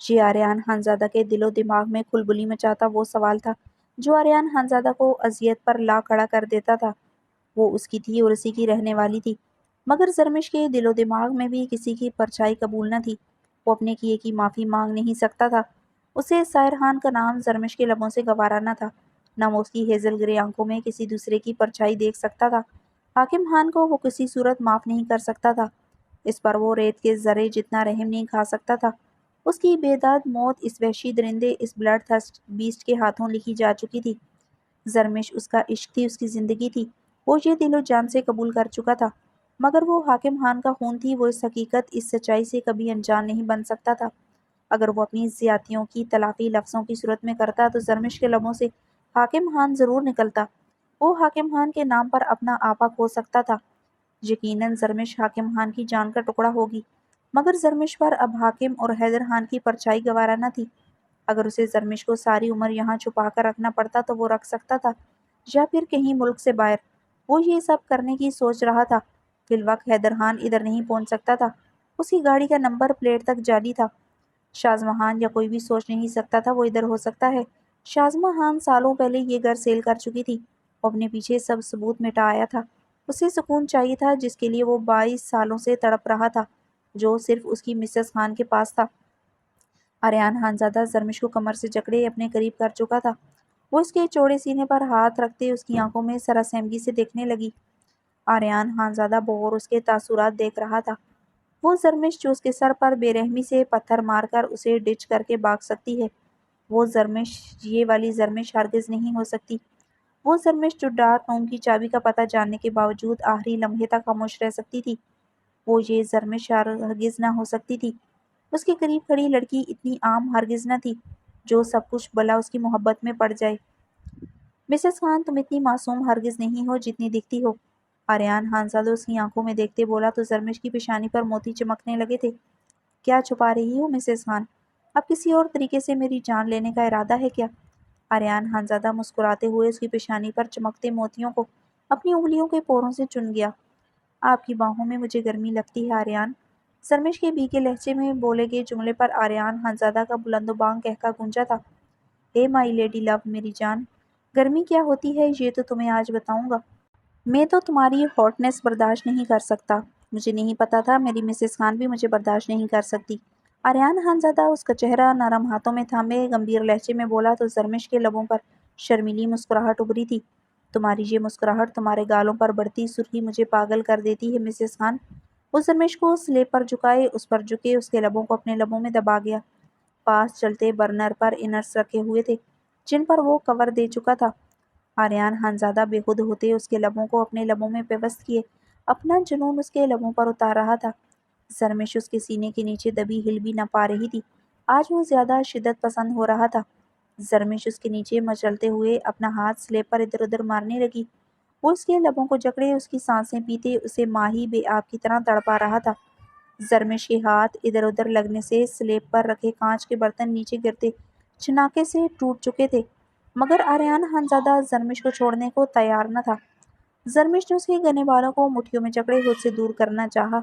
یہ آریان خانزادہ کے دل و دماغ میں کھلبلی مچاتا وہ سوال تھا جو آریان خانزادہ کو اذیت پر لا کھڑا کر دیتا تھا۔ وہ اس کی تھی اور اسی کی رہنے والی تھی، مگر زرمش کے دل و دماغ میں بھی کسی کی پرچھائی قبول نہ تھی۔ وہ اپنے کیے کی معافی مانگ نہیں سکتا تھا۔ اسے سائر خان کا نام زرمش کے لبوں سے گوارا نہ تھا، نہ وہ اس کی ہیزل گرے آنکھوں میں کسی دوسرے کی پرچھائی دیکھ سکتا تھا۔ حاکم خان کو وہ کسی صورت معاف نہیں کر سکتا تھا۔ اس پر وہ ریت کے ذرے جتنا رحم نہیں کھا سکتا تھا۔ اس کی بے داد موت اس وحشی درندے، اس بلڈ تھرسٹ بیسٹ کے ہاتھوں لکھی جا چکی تھی۔ زرمش اس کا عشق تھی، اس کی زندگی تھی۔ وہ یہ دل و جان سے قبول کر چکا تھا، مگر وہ حاکم خان کا خون تھی۔ وہ اس حقیقت، اس سچائی سے کبھی انجان نہیں بن سکتا تھا۔ اگر وہ اپنی زیادتیوں کی تلافی لفظوں کی صورت میں کرتا تو زرمش کے لبوں سے حاکم خان ضرور نکلتا۔ وہ حاکم خان کے نام پر اپنا آپا کھو سکتا تھا۔ یقیناً زرمش حاکم خان کی جان کا ٹکڑا ہوگی، مگر زرمش پر اب حاکم اور حیدر خان کی پرچھائی گوارا نہ تھی۔ اگر اسے زرمش کو ساری عمر یہاں چھپا کر رکھنا پڑتا تو وہ رکھ سکتا تھا، یا پھر کہیں ملک سے باہر۔ وہ یہ سب کرنے کی سوچ رہا تھا۔ فی الوقت حیدر خان ادھر نہیں پہنچ سکتا تھا، اس کی گاڑی کا نمبر پلیٹ تک جعلی تھا۔ شازمہ خان یا کوئی بھی سوچ نہیں سکتا تھا وہ ادھر ہو سکتا ہے۔ شازمہ خان سالوں پہلے یہ گھر سیل کر چکی تھی، وہ اپنے پیچھے سب ثبوت مٹا آیا تھا۔ اسے سکون چاہیے تھا جس کے لیے وہ 22 سالوں سے تڑپ رہا تھا، جو صرف اس کی مسز خان کے پاس تھا۔ آریان خانزادہ زرمش کو کمر سے جکڑے اپنے قریب کر چکا تھا۔ وہ اس کے چوڑے سینے پر ہاتھ رکھتے اس کی آنکھوں میں سراسیمگی سے دیکھنے لگی۔ آریان خانزادہ بغور اس کے تاثرات دیکھ رہا تھا۔ وہ زرمش جو اس کے سر پر بے رحمی سے پتھر مار کر اسے ڈچ کر کے بھاگ سکتی ہے، وہ زرمش یہ والی زرمش ہرگز نہیں ہو سکتی۔ وہ زرمش جو ڈارک روم کی چابی کا پتہ جاننے کے باوجود آخری لمحے تک خاموش رہ سکتی تھی، وہ یہ زرمش ہرگز نہ ہو سکتی تھی۔ اس کے قریب کھڑی لڑکی اتنی عام ہرگز نہ تھی جو سب کچھ بلا اس کی محبت میں پڑ جائے۔ مسز خان، تم اتنی معصوم ہرگز نہیں ہو جتنی دکھتی ہو، آریان خانزادہ اس کی آنکھوں میں دیکھتے بولا تو زرمش کی پیشانی پر موتی چمکنے لگے تھے۔ کیا چھپا رہی ہو مسز خان؟ اب کسی اور طریقے سے میری جان لینے کا ارادہ ہے کیا؟ آریان خانزادہ مسکراتے ہوئے اس کی پیشانی پر چمکتے موتیوں کو اپنی انگلیوں کے پوروں سے چن گیا۔ آپ کی باہوں میں مجھے گرمی لگتی ہے آریان۔ زرمش کے بھیگے لہجے میں بولے گئے جملے پر آریان خانزادہ کا بلند و بانگ کہکا گونجا تھا۔ اے مائی لیڈی لو، میری جان، گرمی کیا ہوتی ہے یہ تو تمہیں آج بتاؤں گا۔ میں تو تمہاری ہاٹنس برداشت نہیں کر سکتا۔ مجھے نہیں پتا تھا میری مسز خان بھی مجھے برداشت نہیں کر سکتی۔ آریان خانزادہ اس کا چہرہ نرم ہاتھوں میں تھامے گمبھیر لہجے میں بولا تو زرمش کے لبوں پر شرمیلی مسکراہٹ ابھری تھی۔ تمہاری یہ مسکراہٹ، تمہارے گالوں پر بڑھتی سرخی مجھے پاگل کر دیتی ہے مسز خان۔ وہ زرمش کو سلیب پر جھکائے اس پر جھکے اس کے لبوں کو اپنے لبوں میں دبا گیا۔ پاس چلتے برنر پر انرس رکھے ہوئے تھے جن پر وہ کور دے چکا تھا۔ آریان خانزادہ بے خود ہوتے اس کے لبوں کو اپنے لبوں میں پیوست کیے اپنا جنون اس کے لبوں پر اتار رہا تھا۔ زرمش اس کے سینے کے نیچے دبی ہل بھی نہ پا رہی تھی، آج وہ زیادہ شدت پسند ہو رہا تھا۔ زرمش اس کے نیچے مچلتے ہوئے اپنا ہاتھ سلیب پر ادھر ادھر مارنے لگی۔ وہ اس کے لبوں کو جکڑے اس کی سانسیں پیتے اسے ماہی بے آب کی طرح تڑپا رہا تھا۔ زرمش کے ہاتھ ادھر ادھر لگنے سے سلیب پر رکھے کانچ کے برتن نیچے گرتے چھناکے سے ٹوٹ چکے تھے، مگر آریان خانزادہ زرمش کو چھوڑنے کو تیار نہ تھا۔ زرمش نے اس کے گنے بالوں کو مٹھیوں میں جکڑے خود سے دور کرنا چاہا۔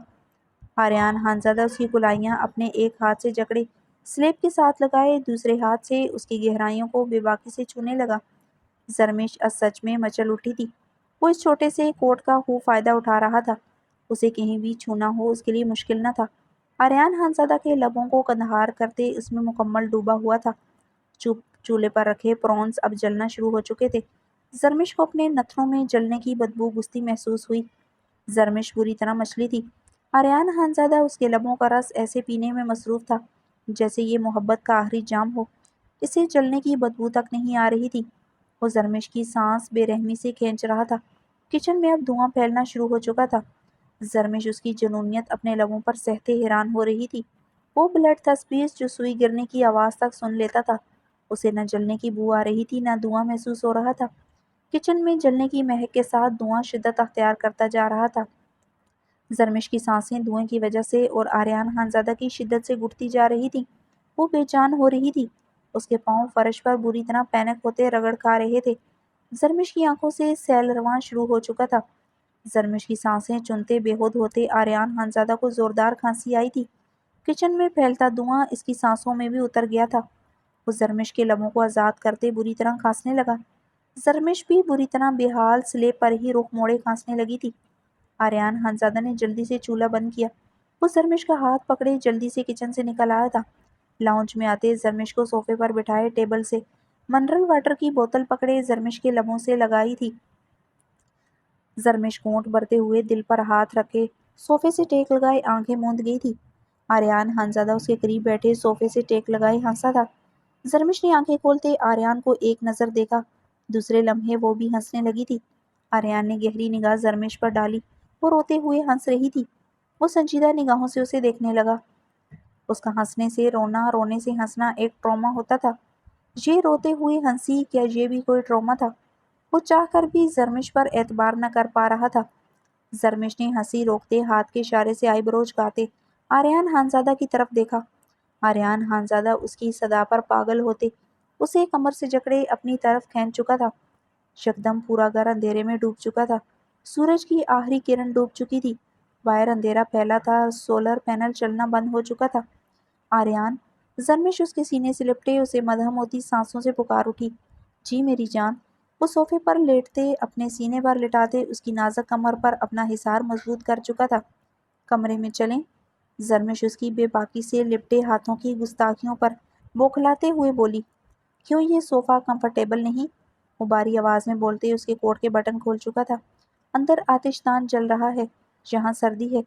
آریان خانزادہ اس کی کلائیاں اپنے ایک ہاتھ سے جکڑے سلیب کے ساتھ لگائے دوسرے ہاتھ سے اس کی گہرائیوں کو بے باکی سے چھونے لگا۔ زرمش سچ میں مچل اٹھی تھی۔ وہ اس چھوٹے سے کوٹ کا خوب فائدہ اٹھا رہا تھا۔ اسے کہیں بھی چھونا ہو اس کے لیے مشکل نہ تھا۔ آریان خانزادہ کے لبوں کو کندھار کرتے اس میں مکمل ڈوبا ہوا تھا۔ چولہے پر رکھے پرونز اب جلنا شروع ہو چکے تھے۔ زرمش کو اپنے نتھنوں میں جلنے کی بدبو گھستی محسوس ہوئی۔ زرمش بری طرح مچلی تھی۔ آریان خانزادہ اس کے لبوں کا رس ایسے پینے میں مصروف تھا جیسے یہ محبت کا آخری جام ہو۔ اسے جلنے کی بدبو تک نہیں آ رہی تھی۔ وہ زرمش کی سانس بے رحمی سے کھینچ رہا تھا۔ کچن میں اب دھواں پھیلنا شروع ہو چکا تھا۔ زرمش اس کی جنونیت اپنے لبوں پر سہتے حیران ہو رہی تھی۔ وہ بلڈ تسبیس جو سوئی گرنے کی آواز تک سن لیتا تھا، اسے نہ جلنے کی بو آ رہی تھی نہ دھواں محسوس ہو رہا تھا۔ کچن میں جلنے کی مہک کے ساتھ دھواں شدت اختیار کرتا جا رہا تھا۔ زرمش کی سانسیں دھوئیں کی وجہ سے اور آریان خانزادہ کی شدت سے گھٹتی جا رہی تھیں۔ وہ بے جان ہو رہی تھی۔ اس کے پاؤں فرش پر بری طرح پینک ہوتے رگڑ کھا رہے تھے۔ زرمش کی آنکھوں سے سیل رواں شروع ہو چکا تھا۔ زرمش کی سانسیں چنتے بے خود ہوتے آریان خانزادہ کو زوردار کھانسی آئی تھی۔ کچن میں پھیلتا دھواں اس کی سانسوں میں بھی اتر گیا تھا۔ وہ زرمش کے لبوں کو آزاد کرتے بری طرح کھانسنے لگا۔ زرمش بھی بری طرح بے حال سلیب پر ہی رخ موڑے کھانسنے لگی تھی۔ آریان خانزادہ نے جلدی سے چولہا بند کیا۔ وہ زرمش کا ہاتھ پکڑے جلدی سے کچن سے نکل آیا تھا۔ لاؤنج میں آتے زرمش کو صوفے پر بٹھائے ٹیبل سے منرل واٹر کی بوتل پکڑے زرمش کے لبوں سے لگائی تھی۔ زرمش گھونٹ بھرتے ہوئے دل پر ہاتھ رکھے صوفے سے ٹیک لگائے آنکھیں موند گئی تھی۔ آریان خانزادہ اس کے قریب بیٹھے صوفے سے ٹیک لگائے ہنسا تھا۔ زرمش نے آنکھیں کھولتے آریان کو ایک نظر دیکھا، دوسرے لمحے وہ بھی ہنسنے لگی تھی۔ آریان نے گہری نگاہ زرمش پر ڈالی، وہ روتے ہوئے ہنس رہی تھی۔ وہ سنجیدہ نگاہوں سے اسے دیکھنے لگا۔ اس کا ہنسنے سے رونا، رونے سے ہنسنا ایک ٹراما ہوتا تھا۔ یہ روتے ہوئے ہنسی، کیا یہ بھی کوئی ٹراما تھا؟ وہ چاہ کر بھی زرمش پر اعتبار نہ کر پا رہا تھا۔ زرمش نے ہنسی روکتے ہاتھ کے اشارے سے آئی بروز جھکاتے آریان خانزادہ کی طرف دیکھا۔ آریان خانزادہ اس کی صدا پر پاگل ہوتے اسے کمر سے جکڑے اپنی طرف کھینچ چکا تھا۔ یکدم پورا گھر اندھیرے میں ڈوب چکا تھا۔ سورج کی آخری کرن ڈوب چکی تھی۔ باہر اندھیرا پھیلا تھا، سولر پینل چلنا بند ہو چکا تھا۔ آریان زرمش اس کے سینے سے لپٹے اسے مدہم ہوتی سانسوں سے پکار اٹھی، جی میری جان۔ وہ صوفے پر لیٹتے اپنے سینے پر لٹاتے اس کی نازک کمر پر اپنا حصار مضبوط کر چکا تھا۔ کمرے میں چلیں؟ زرمش اس کی بے باکی سے لپٹے ہاتھوں کی گستاخیوں پر بوکھلاتے ہوئے بولی، کیوں یہ صوفہ کمفرٹیبل نہیں؟ وہ باری آواز میں بولتے اس کے کوٹ کے بٹن کھول چکا تھا۔ اندر آتش دان جل رہا ہے، یہاں سردی ہے۔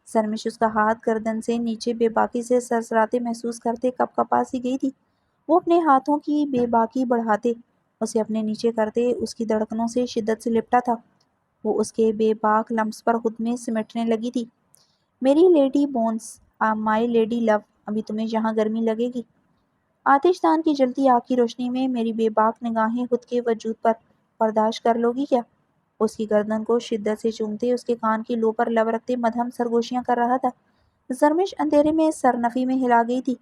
زرمش اس کا ہاتھ گردن سے نیچے بے باکی سے سرسراتے محسوس کرتے کپ کپا سی گئی تھی۔ وہ اپنے ہاتھوں کی بے باکی بڑھاتے اسے اپنے نیچے کرتے اس کی دھڑکنوں سے شدت سے لپٹا تھا۔ وہ اس کے بے باک لمس پر خود میں سمٹنے لگی تھی۔ میری لیڈی بونس، مائی لیڈی لو، ابھی تمہیں یہاں گرمی لگے گی؟ آتش دان کی جلتی آگ کی روشنی میں میری بے باک نگاہیں خود کے وجود پر برداشت کر لو گی کیا؟ اس کی گردن کو شدت سے چومتے اس کے کان کی لو پر لب رکھتے مدھم سرگوشیاں کر رہا تھا۔ زرمش اندھیرے میں سرنفی میں ہلا گئی تھی۔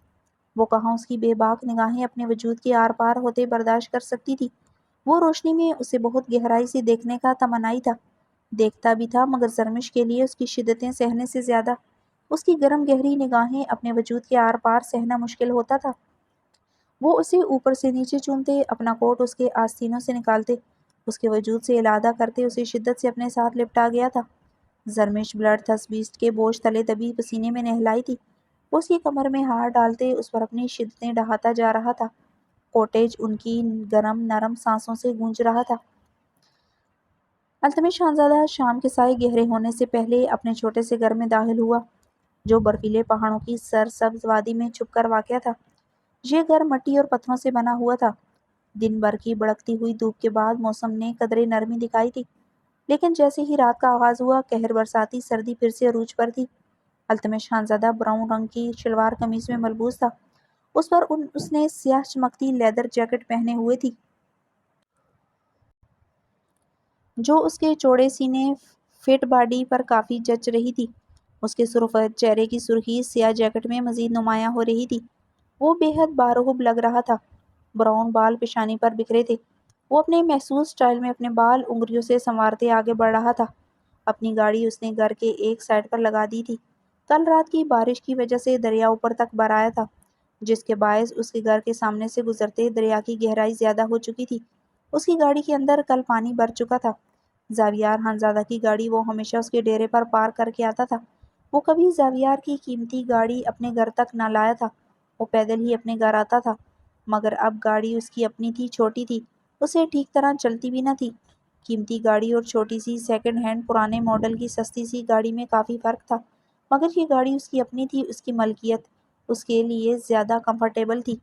وہ کہاں اس کی بے باک نگاہیں اپنے وجود کے آر پار ہوتے برداشت کر سکتی تھی۔ وہ روشنی میں اسے بہت گہرائی سے دیکھنے کا تمنائی تھا، دیکھتا بھی تھا، مگر زرمش کے لیے اس کی شدتیں سہنے سے زیادہ اس کی گرم گہری نگاہیں اپنے وجود کے آر پار سہنا مشکل ہوتا تھا۔ وہ اسے اوپر سے نیچے چومتے، اپنا کوٹ اس کے آستینوں سے نکالتے، اس کے وجود سے علادہ کرتے اسے شدت سے اپنے ساتھ لپٹا گیا تھا۔ زرمش بلڈ تھس بیسٹ کے بوجھ تلے دبی پسینے میں نہلائی تھی۔ وہ اس کی کمر میں ہاتھ ڈالتے اس پر اپنی شدتیں ڈھاتا جا رہا تھا۔ کوٹیج ان کی گرم نرم سانسوں سے گونج رہا تھا۔ التمش خانزادہ شام کے سائے گہرے ہونے سے پہلے اپنے چھوٹے سے گھر میں داخل ہوا، جو برفیلے پہاڑوں کی سرسبز وادی میں چھپ کر واقع تھا۔ یہ گھر مٹی اور پتھروں سے بنا ہوا تھا۔ دن بھر کی بڑکتی ہوئی دھوپ کے بعد موسم نے قدرے نرمی دکھائی تھی، لیکن جیسے ہی رات کا آغاز ہوا، قہر برساتی سردی پھر سے عروج پر تھی۔ التمش خانزادہ براؤن رنگ کی شلوار قمیص میں ملبوس تھا، اس پر اس نے سیاہ چمکتی لیدر جیکٹ پہنے ہوئے تھی، جو اس کے چوڑے سینے فٹ باڈی پر کافی جچ رہی تھی۔ اس کے سرخ چہرے کی سرخی سیاہ جیکٹ میں مزید نمایاں ہو رہی تھی۔ وہ بے حد باروب لگ رہا تھا۔ براؤن بال پیشانی پر بکھرے تھے۔ وہ اپنے محسوس سٹائل میں اپنے بال انگلیوں سے سنوارتے آگے بڑھ رہا تھا۔ اپنی گاڑی اس نے گھر کے ایک سائڈ پر لگا دی تھی۔ کل رات کی بارش کی وجہ سے دریا اوپر تک بھر آیا تھا، جس کے باعث اس کے گھر کے سامنے سے گزرتے دریا کی گہرائی زیادہ ہو چکی تھی۔ اس کی گاڑی کے اندر کل پانی بھر چکا تھا۔ زاویار خانزادہ کی گاڑی وہ ہمیشہ اس کے ڈیرے پر پارک کر کے آتا تھا۔ وہ کبھی زاویار کی قیمتی گاڑی اپنے گھر تک نہ لایا تھا، وہ پیدل ہی اپنے گھر آتا تھا، مگر اب گاڑی اس کی اپنی تھی، چھوٹی تھی، اسے ٹھیک طرح چلتی بھی نہ تھی۔ قیمتی گاڑی اور چھوٹی سی سیکنڈ ہینڈ پرانے ماڈل کی سستی سی گاڑی میں کافی فرق تھا، مگر یہ گاڑی اس کی اپنی تھی، اس کی ملکیت، اس کے لیے زیادہ کمفرٹیبل تھی۔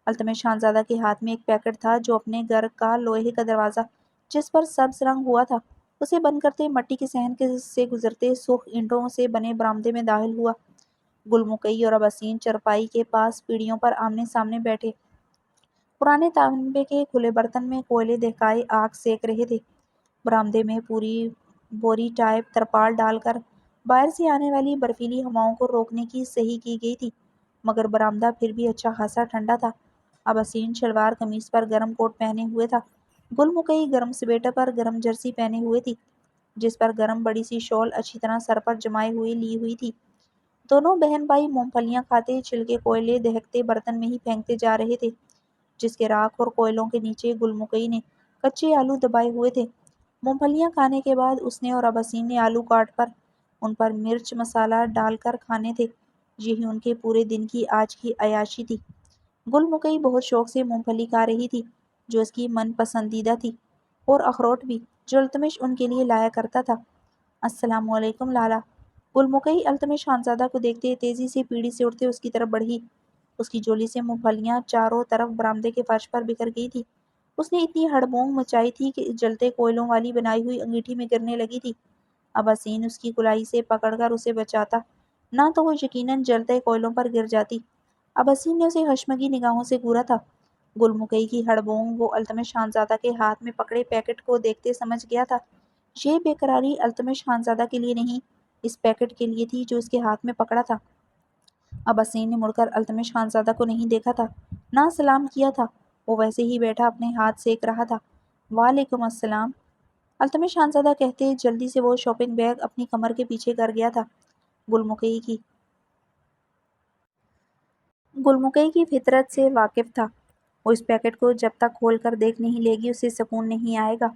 التمش خانزادہ کے ہاتھ میں ایک پیکٹ تھا، جو اپنے گھر کا لوہے کا دروازہ، جس پر سبز رنگ ہوا تھا، اسے بند کرتے مٹی کے صحن سے گزرتے سرخ اینٹوں سے بنے برآمدے میں داخل ہوا۔ گل مکئی اور اباسین چرپائی کے پاس پیڑھیوں پر آمنے سامنے بیٹھے پرانے تانبے کے کھلے برتن میں کوئلے دہکائے آگ سیک رہے تھے۔ برآمدے میں پوری بوری ٹائپ ترپال ڈال کر باہر سے آنے والی برفیلی ہواؤں کو روکنے کی صحیح کی گئی تھی، مگر برآمدہ پھر بھی اچھا خاصا ٹھنڈا تھا۔ اباسین شلوار قمیص پر گرم کوٹ پہنے ہوئے تھا۔ گل مکئی گرم سویٹر پر گرم جرسی پہنے ہوئے تھی، جس پر گرم بڑی سی شال اچھی طرح سر پر جمائے ہوئے لی ہوئی تھی۔ دونوں بہن بھائی مونگ پھلیاں کھاتے چھلکے کوئلے دہکتے برتن میں ہی پھینکتے جا رہے تھے، جس کے راکھ اور کوئلوں کے نیچے گل مکئی نے کچے آلو دبائے ہوئے تھے۔ مونگ پھلیاں کھانے کے بعد اس نے اور اباسین نے آلو کاٹ پر ان پر مرچ مسالہ ڈال کر کھانے تھے۔ یہی ان کے پورے دن کی آج کی عیاشی تھی۔ گل مکئی بہت شوق سے مونگ پھلی کھا رہی تھی، جو اس کی من پسندیدہ تھی، اور اخروٹ بھی، جو التمش ان کے لیے لایا کرتا تھا۔ السلام علیکم لالا۔ گل مکئی التمش خانزادہ کو دیکھتے تیزی سے پیڑھی سے اٹھتے اس کی طرف بڑھی۔ اس کی جولی سے مونگ پھلیاں چاروں طرف برآمدے کے فرش پر بکھر گئی تھی۔ اس نے اتنی ہڑبونگ مچائی تھی کہ جلتے کوئلوں والی بنائی ہوئی انگیٹھی میں گرنے لگی تھی۔ اباسین اس کی کلائی سے پکڑ کر اسے بچاتا، نہ تو وہ یقیناً جلتے کوئلوں پر گر جاتی۔ اباسین نے اسے ہشمگی نگاہوں سے گھورا تھا۔ گل مکئی کی ہڑبونگ وہ التمش خانزادہ کے ہاتھ میں پکڑے پیکٹ کو دیکھتے سمجھ گیا تھا۔ یہ بے قراری التمش خانزادہ کے لیے نہیں، اس پیکٹ کے لیے تھی جو اس کے ہاتھ میں پکڑا تھا۔ اباسین نے مڑ کر التمش خانزادہ کو نہیں دیکھا تھا، نہ سلام کیا تھا، وہ ویسے ہی بیٹھا اپنے ہاتھ سیک رہا تھا۔ وعلیکم السلام، التمش خانزادہ کہتے جلدی سے وہ شاپنگ بیگ اپنی کمر کے پیچھے کر گیا تھا۔ گل مکئی کی گلمکئی کی فطرت سے واقف تھا، وہ اس پیکٹ کو جب تک کھول کر دیکھ نہیں لے گی اسے سکون نہیں آئے گا۔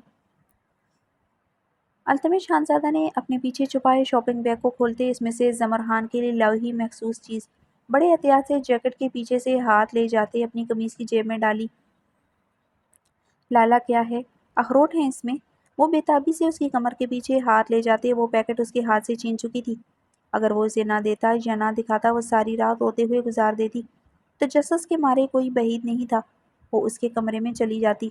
التمش خانزادہ نے اپنے پیچھے چھپائے شاپنگ بیگ کو کھولتے اس میں سے زمرحان کے لیے لائی مخصوص چیز بڑے احتیاط سے جیکٹ کے پیچھے سے ہاتھ لے جاتے اپنی قمیص کی جیب میں ڈالی۔ لالا کیا ہے؟ اخروٹ ہیں اس میں؟ وہ بے تابی سے اس کی کمر کے پیچھے ہاتھ لے جاتے وہ پیکٹ اس کے ہاتھ سے چھین چکی تھی۔ اگر وہ اسے نہ دیتا یا نہ دکھاتا وہ ساری رات روتے ہوئے گزار دیتی۔ تجسس کے مارے کوئی بعید نہیں تھا، وہ اس کے کمرے میں چلی جاتی۔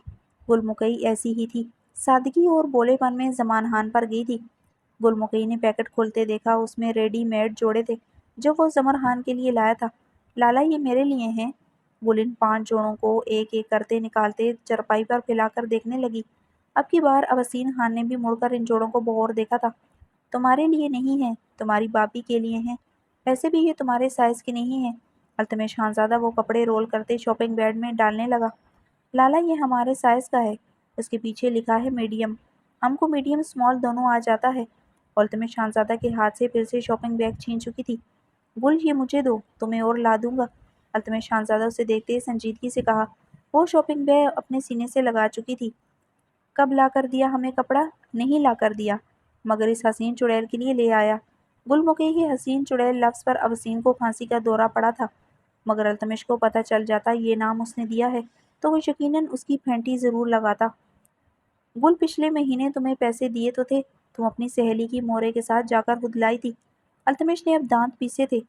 گلمکئی ایسی ہی تھی، سادگی اور بولے پن میں زمانہان پر گئی تھی۔ گلمکئی نے پیکٹ کھولتے دیکھا، اس میں ریڈی میڈ جوڑے تھے جو وہ زمرحان کے لیے لایا تھا۔ لالا یہ میرے لیے ہیں؟ گل ان 5 جوڑوں کو ایک ایک کرتے نکالتے چرپائی پر پھیلا کر دیکھنے لگی۔ اب کی بار اباسین خان نے بھی مڑ کر ان جوڑوں کو بغور دیکھا تھا۔ تمہارے لیے نہیں ہیں، تمہاری باپی کے لیے ہیں، ویسے بھی یہ تمہارے سائز کے نہیں ہیں۔ التمش خانزادہ وہ کپڑے رول کرتے شاپنگ بیگ میں ڈالنے لگا۔ لالا یہ ہمارے سائز کا ہے، اس کے پیچھے لکھا ہے میڈیم، ہم کو میڈیم اسمال دونوں آ جاتا ہے۔ التمش خانزادہ کے ہاتھ سے پھر سے شاپنگ بیگ چھین چکی تھی۔ گل یہ مجھے دو، تمہیں اور لا دوں گا۔ التمش خانزادہ اسے دیکھتے سنجیدگی سے کہا۔ وہ شاپنگ بیگ اپنے سینے سے لگا چکی تھی۔ کب لا کر دیا ہمیں کپڑا؟ نہیں لا کر دیا، مگر اس حسین چڑیل کے لیے لے آیا۔ گلمکئی کے حسین چڑیل لفظ پر اباسین کو پھانسی کا دورہ پڑا تھا، مگر التمش کو پتہ چل جاتا یہ نام اس نے دیا ہے تو وہ یقیناً اس کی پھینٹی ضرور لگاتا۔ گل پچھلے مہینے تمہیں پیسے دیے تو تھے، تم اپنی سہیلی کی مورے کے ساتھ جا کر خود لائی تھی۔ التمش نے اب دانت پیسے تھے،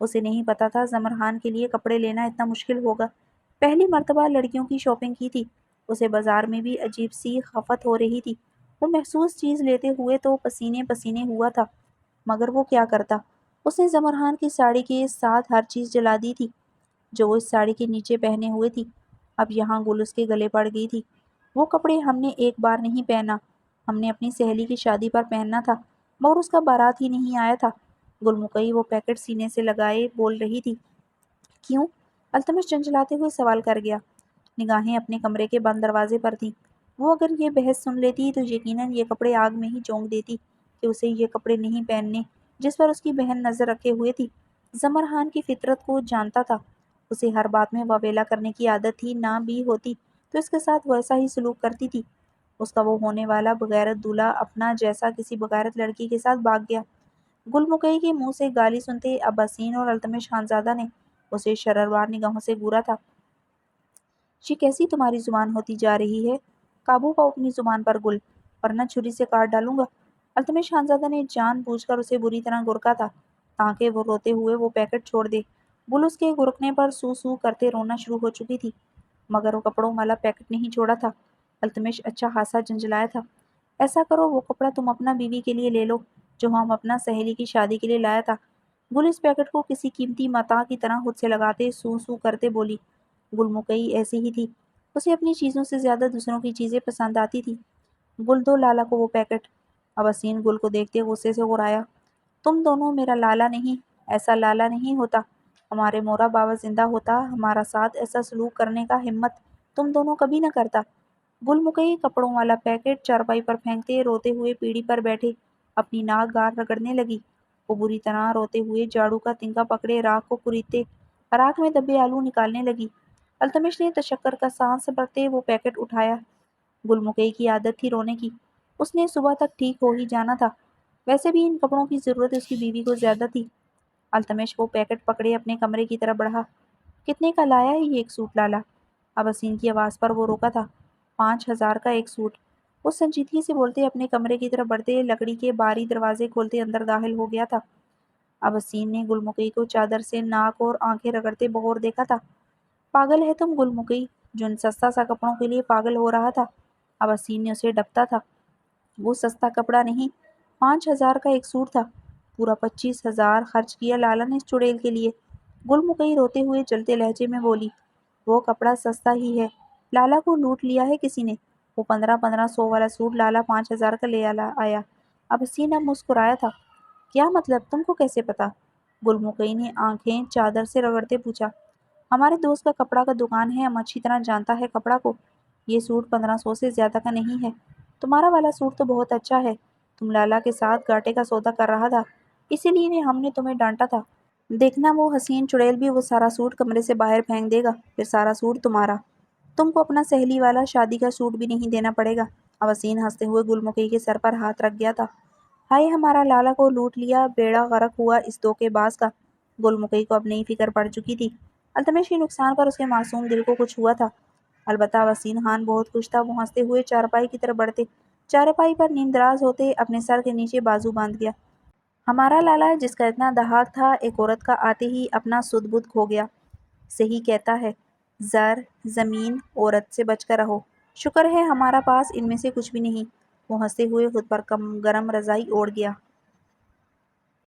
اسے نہیں پتا تھا زمرحان کے لیے کپڑے لینا اتنا مشکل ہوگا۔ پہلی مرتبہ لڑکیوں کی شاپنگ کی تھی، اسے بازار میں بھی عجیب سی خفت ہو رہی تھی۔ وہ محسوس چیز لیتے ہوئے تو پسینے پسینے ہوا تھا، مگر وہ کیا کرتا؟ اس نے زمرحان کی ساڑی کے ساتھ ہر چیز جلا دی تھی جو وہ اس ساڑی کے نیچے پہنے ہوئے تھی۔ اب یہاں گل اس کے گلے پڑ گئی تھی۔ وہ کپڑے ہم نے ایک بار نہیں پہنا، ہم نے اپنی سہیلی کی شادی پر پہننا تھا، مگر اس کا بارات ہی نہیں آیا تھا۔ گلمکئی وہ پیکٹ سینے سے لگائے بول رہی تھی۔ کیوں؟ التمش جنجلاتے ہوئے سوال کر گیا۔ نگاہیں اپنے کمرے کے بند دروازے پر تھیں۔ وہ اگر یہ بحث سن لیتی تو یقیناً یہ کپڑے آگ میں ہی جھونک دیتی کہ اسے یہ کپڑے نہیں پہننے جس پر اس کی بہن نظر رکھے ہوئے تھی۔ زمرحان کی فطرت کو جانتا تھا، اسے ہر بات میں واویلا کرنے کی عادت تھی، نہ بھی ہوتی تو اس کے ساتھ ویسا ہی سلوک کرتی تھی۔ اس کا وہ ہونے والا بغیرت دولہا اپنا جیسا کسی بغیرت لڑکی کے ساتھ بھاگ گیا۔ گلمکئی کے منہ سے گالی سنتے اباسین اور التمش خانزادہ نے اسے شرروار نگاہوں سے گورا تھا۔ یہ کیسی تمہاری زبان ہوتی جا رہی ہے؟ قابو پاؤ اپنی زبان پر گل، ورنہ چھری سے کاٹ ڈالوں گا۔ التمش خانزادہ نے جان بوجھ کر اسے بری طرح گرکا تھا تاکہ وہ روتے ہوئے وہ پیکٹ چھوڑ دے۔ گل اس کے گرکنے پر سو سو کرتے رونا شروع ہو چکی تھی، مگر وہ کپڑوں والا پیکٹ نہیں چھوڑا تھا۔ التمش اچھا خاصا جنجلایا تھا۔ ایسا کرو وہ کپڑا تم اپنا بیوی کے لیے لے لو جو ہم اپنا سہیلی کی شادی کے لیے لایا تھا۔ گل اس پیکٹ کو کسی قیمتی متاع کی طرح خود سے لگاتے سو سو کرتے بولی۔ گلمکئی ایسی ہی تھی، اسے اپنی چیزوں سے زیادہ دوسروں کی چیزیں پسند آتی تھی۔ گل دو لالا کو وہ پیکٹ۔ اباسین گل کو دیکھتے غصے سے غرایا۔ تم دونوں میرا لالا نہیں، ایسا لالا نہیں ہوتا، ہمارے مورا بابا زندہ ہوتا ہمارا ساتھ ایسا سلوک کرنے کا ہمت تم دونوں کبھی نہ کرتا۔ گلمکئی کپڑوں والا پیکٹ چارپائی پر پھینکتے روتے ہوئے پیڑھی پر بیٹھے اپنی ناک گار رگڑنے لگی۔ وہ بری طرح روتے ہوئے جاڑو کا تنکا پکڑے راکھ کو کریدتے راکھ میں دبے آلو نکالنے لگی۔ التمش نے تشکر کا سانس بھرتے وہ پیکٹ اٹھایا۔ گلمکئی کی عادت تھی رونے کی، اس نے صبح تک ٹھیک ہو ہی جانا تھا، ویسے بھی ان کپڑوں کی ضرورت اس کی بیوی کو زیادہ تھی۔ التمش وہ پیکٹ پکڑے اپنے کمرے کی طرف بڑھا۔ کتنے کا لایا ہے یہ ایک سوٹ لالا؟ اباسین کی آواز پر وہ روکا تھا۔ 5000 کا ایک سوٹ۔ وہ سنجیدگی سے بولتے اپنے کمرے کی طرف بڑھتے لکڑی کے باری دروازے کھولتے اندر داخل ہو گیا تھا۔ اباسین نے گلمکئی کو چادر سے ناک اور آنکھیں رگڑتے بغور دیکھا تھا۔ پاگل ہے تم گلمکئی، جو ان سستا سا کپڑوں کے لیے پاگل ہو رہا تھا۔ اباسین نے اسے ڈپتا تھا۔ وہ سستا کپڑا نہیں، 5000 کا ایک سوٹ تھا، پورا 25,000 خرچ کیا لالا نے اس چڑیل کے لیے۔ گلمکئی روتے ہوئے جلتے لہجے میں بولی۔ وہ کپڑا سستا ہی ہے، لالا کو لوٹ لیا ہے کسی نے۔ وہ 1500 والا سوٹ لالا 5000 کا لے آیا۔ اباسین اب مسکرایا تھا۔ کیا مطلب، تم کو کیسے پتا؟ گلمکئی نے آنکھیں چادر سے رگڑتے پوچھا۔ ہمارے دوست کا کپڑا کا دکان ہے، ہم اچھی طرح جانتا ہے کپڑا کو۔ یہ سوٹ 1500 سے زیادہ کا نہیں ہے۔ تمہارا والا سوٹ تو بہت اچھا ہے، تم لالا کے ساتھ گھاٹے کا سودا کر رہا تھا، اسی لیے ہم نے تمہیں ڈانٹا تھا۔ دیکھنا وہ حسین چڑیل بھی وہ سارا سوٹ کمرے سے باہر پھینک دے گا، پھر سارا سوٹ تمہارا۔ تم کو اپنا سہیلی والا شادی کا سوٹ بھی نہیں دینا پڑے گا۔ اب حسین ہنستے ہوئے گل مکئی کے سر پر ہاتھ رکھ گیا تھا۔ ہائے ہمارا لالا کو لوٹ لیا، بیڑا غرق ہوا اس دھوکے باز کا۔ گل مکئی کو اب نئی فکر پڑ چکی تھی۔ التمش کے نقصان پر اس کے معصوم دل کو کچھ ہوا تھا۔ البتہ وسیم خان بہت خوش تھا۔ وہ ہنستے ہوئے چارپائی کی طرف بڑھتے، چارپائی پر نیم دراز ہوتے، اپنے سر کے نیچے بازو باندھ گیا۔ ہمارا لالا جس کا اتنا دھاک تھا، ایک عورت کا آتے ہی اپنا سدھ بدھ کھو گیا۔ صحیح کہتا ہے، زر، زمین، عورت سے بچ کر رہو۔ شکر ہے ہمارا پاس ان میں سے کچھ بھی نہیں۔ وہ ہنستے ہوئے خود پر گرم رضائی اوڑھ گیا۔